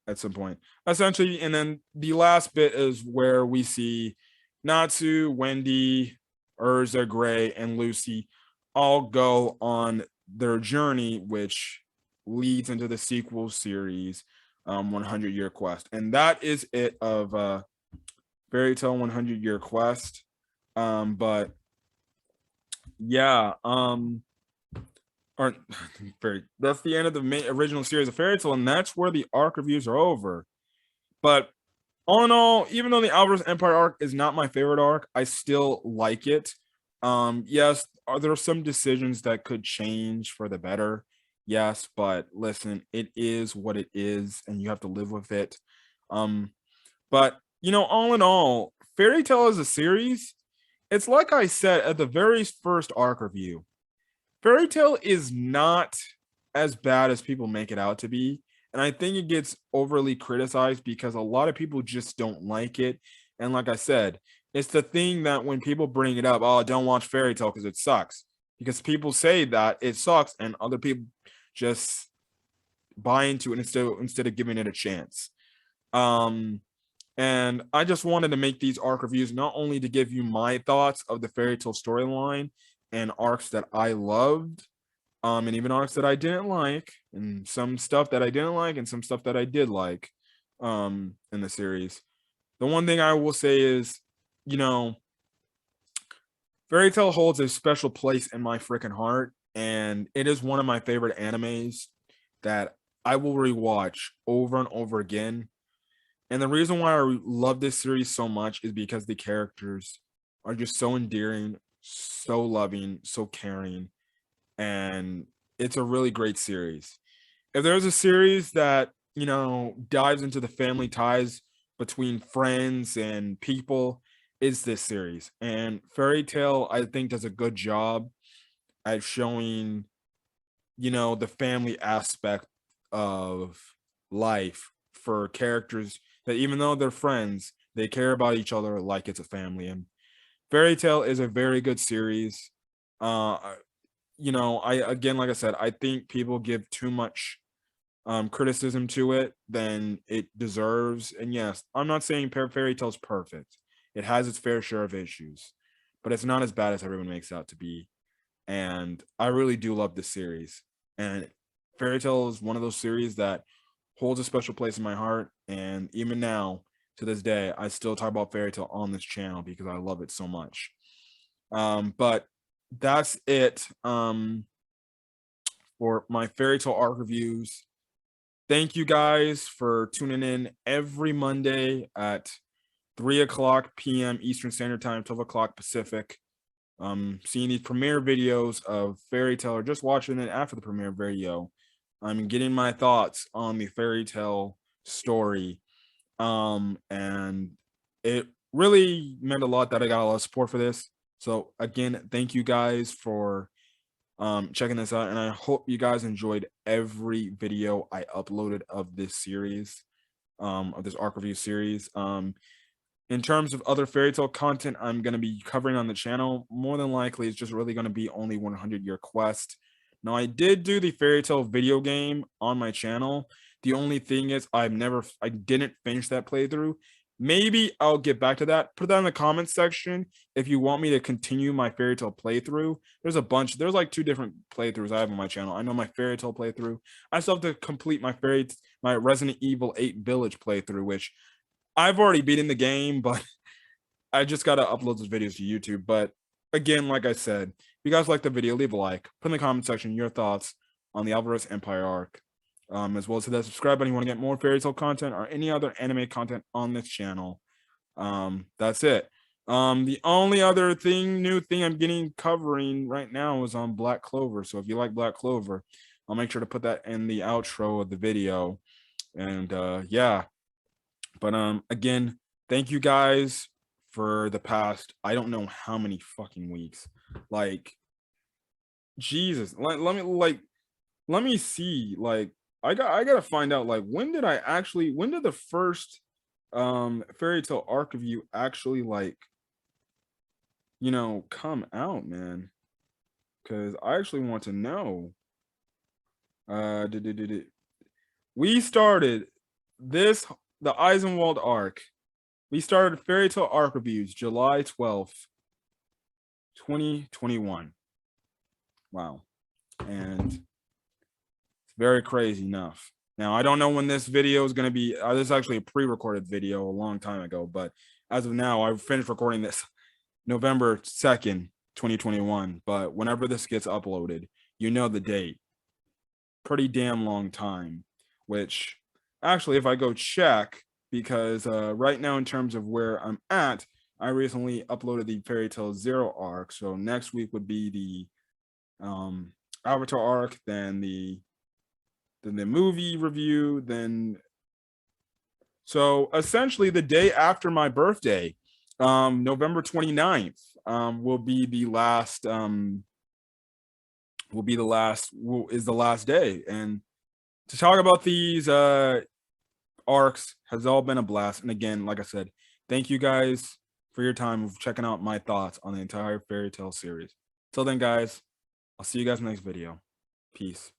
at some point, essentially. And then the last bit is where we see Natsu, Wendy, Urza, Gray, and Lucy all go on their journey, which leads into the sequel series, 100-Year Quest. And that is it of Fairy Tale 100-Year Quest. But yeah, that's the end of the main original series of Fairy Tale, and that's where the arc reviews are over. But all in all, even though the Alvarez Empire arc is not my favorite arc, I still like it. Yes, there are some decisions that could change for the better. Yes, but listen, it is what it is, and you have to live with it. But all in all, Fairy Tale as a series, it's like I said at the very first arc review. Fairy Tale is not as bad as people make it out to be. And I think it gets overly criticized because a lot of people just don't like it. And like I said, it's the thing that when people bring it up, oh, don't watch Fairy Tale because it sucks. Because people say that it sucks, and other people just buy into it instead of giving it a chance. And I just wanted to make these arc reviews not only to give you my thoughts of the Fairy Tale storyline and arcs that I loved, and even arcs that I didn't like, and some stuff that I didn't like, and some stuff that I did like, in the series. The one thing I will say is, Fairy Tale holds a special place in my freaking heart, and it is one of my favorite animes that I will rewatch over and over again. And the reason why I love this series so much is because the characters are just so endearing, so loving, so caring, and it's a really great series. If there's a series that dives into the family ties between friends and people, it's this series. And Fairy Tale, I think, does a good job at showing the family aspect of life for characters that even though they're friends, they care about each other like it's a family. And Fairy Tale is a very good series. Uh, like I said, I think people give too much criticism to it than it deserves. And yes, I'm not saying Fairy Tale's perfect. It has its fair share of issues, but it's not as bad as everyone makes it out to be. And I really do love this series. And Fairy Tale is one of those series that holds a special place in my heart. And even now, to this day, I still talk about Fairy Tale on this channel because I love it so much. But that's it for my Fairy Tale arc reviews. Thank you guys for tuning in every Monday at 3:00 p.m. Eastern Standard Time, 12 o'clock Pacific. Seeing these premiere videos of Fairy Tale or just watching it after the premiere video. I'm getting my thoughts on the Fairy Tale story. And it really meant a lot that I got a lot of support for this. So again, thank you guys for checking this out, and I hope you guys enjoyed every video I uploaded of this series, of this arc review series. In terms of other Fairy Tale content I'm going to be covering on the channel, more than likely it's just really going to be only 100-Year Quest. Now, I did do the Fairy Tale video game on my channel. The only thing is I didn't finish that playthrough. Maybe I'll get back to that. Put that in the comments section if you want me to continue my Fairy Tale playthrough. There's like 2 different playthroughs I have on my channel. I know my Fairy Tale playthrough. I still have to complete my Resident Evil 8 Village playthrough, which I've already beaten the game, but I just got to upload those videos to YouTube. But again, like I said, if you guys like the video, leave a like. Put in the comment section your thoughts on the Alvarez Empire arc. As well as hit that subscribe button if you want to get more Fairy Tale content or any other anime content on this channel. That's it. The only other new thing I'm covering right now is on Black Clover. So if you like Black Clover, I'll make sure to put that in the outro of the video. And yeah. But again, thank you guys for the past, I don't know how many fucking weeks. Like, Jesus. Let me see. Like, I gotta find out, like, when did the first Fairy Tale arc review actually, like, come out, man? Because I actually want to know. We started the Eisenwald arc. We started Fairy Tale arc reviews July 12th, 2021. Wow. And very crazy enough. Now, I don't know when this video is going to be. This is actually a pre-recorded video a long time ago, but as of now, I've finished recording this November 2nd, 2021. But whenever this gets uploaded, you know the date. Pretty damn long time, which actually, if I go check, because right now, in terms of where I'm at, I recently uploaded the Fairy Tale Zero arc. So next week would be the Avatar arc, then the movie review, so essentially the day after my birthday, November 29th, will be the last day. And to talk about these arcs has all been a blast. And again, like I said, thank you guys for your time of checking out my thoughts on the entire Fairy Tale series. Till then, guys, I'll see you guys in the next video. Peace.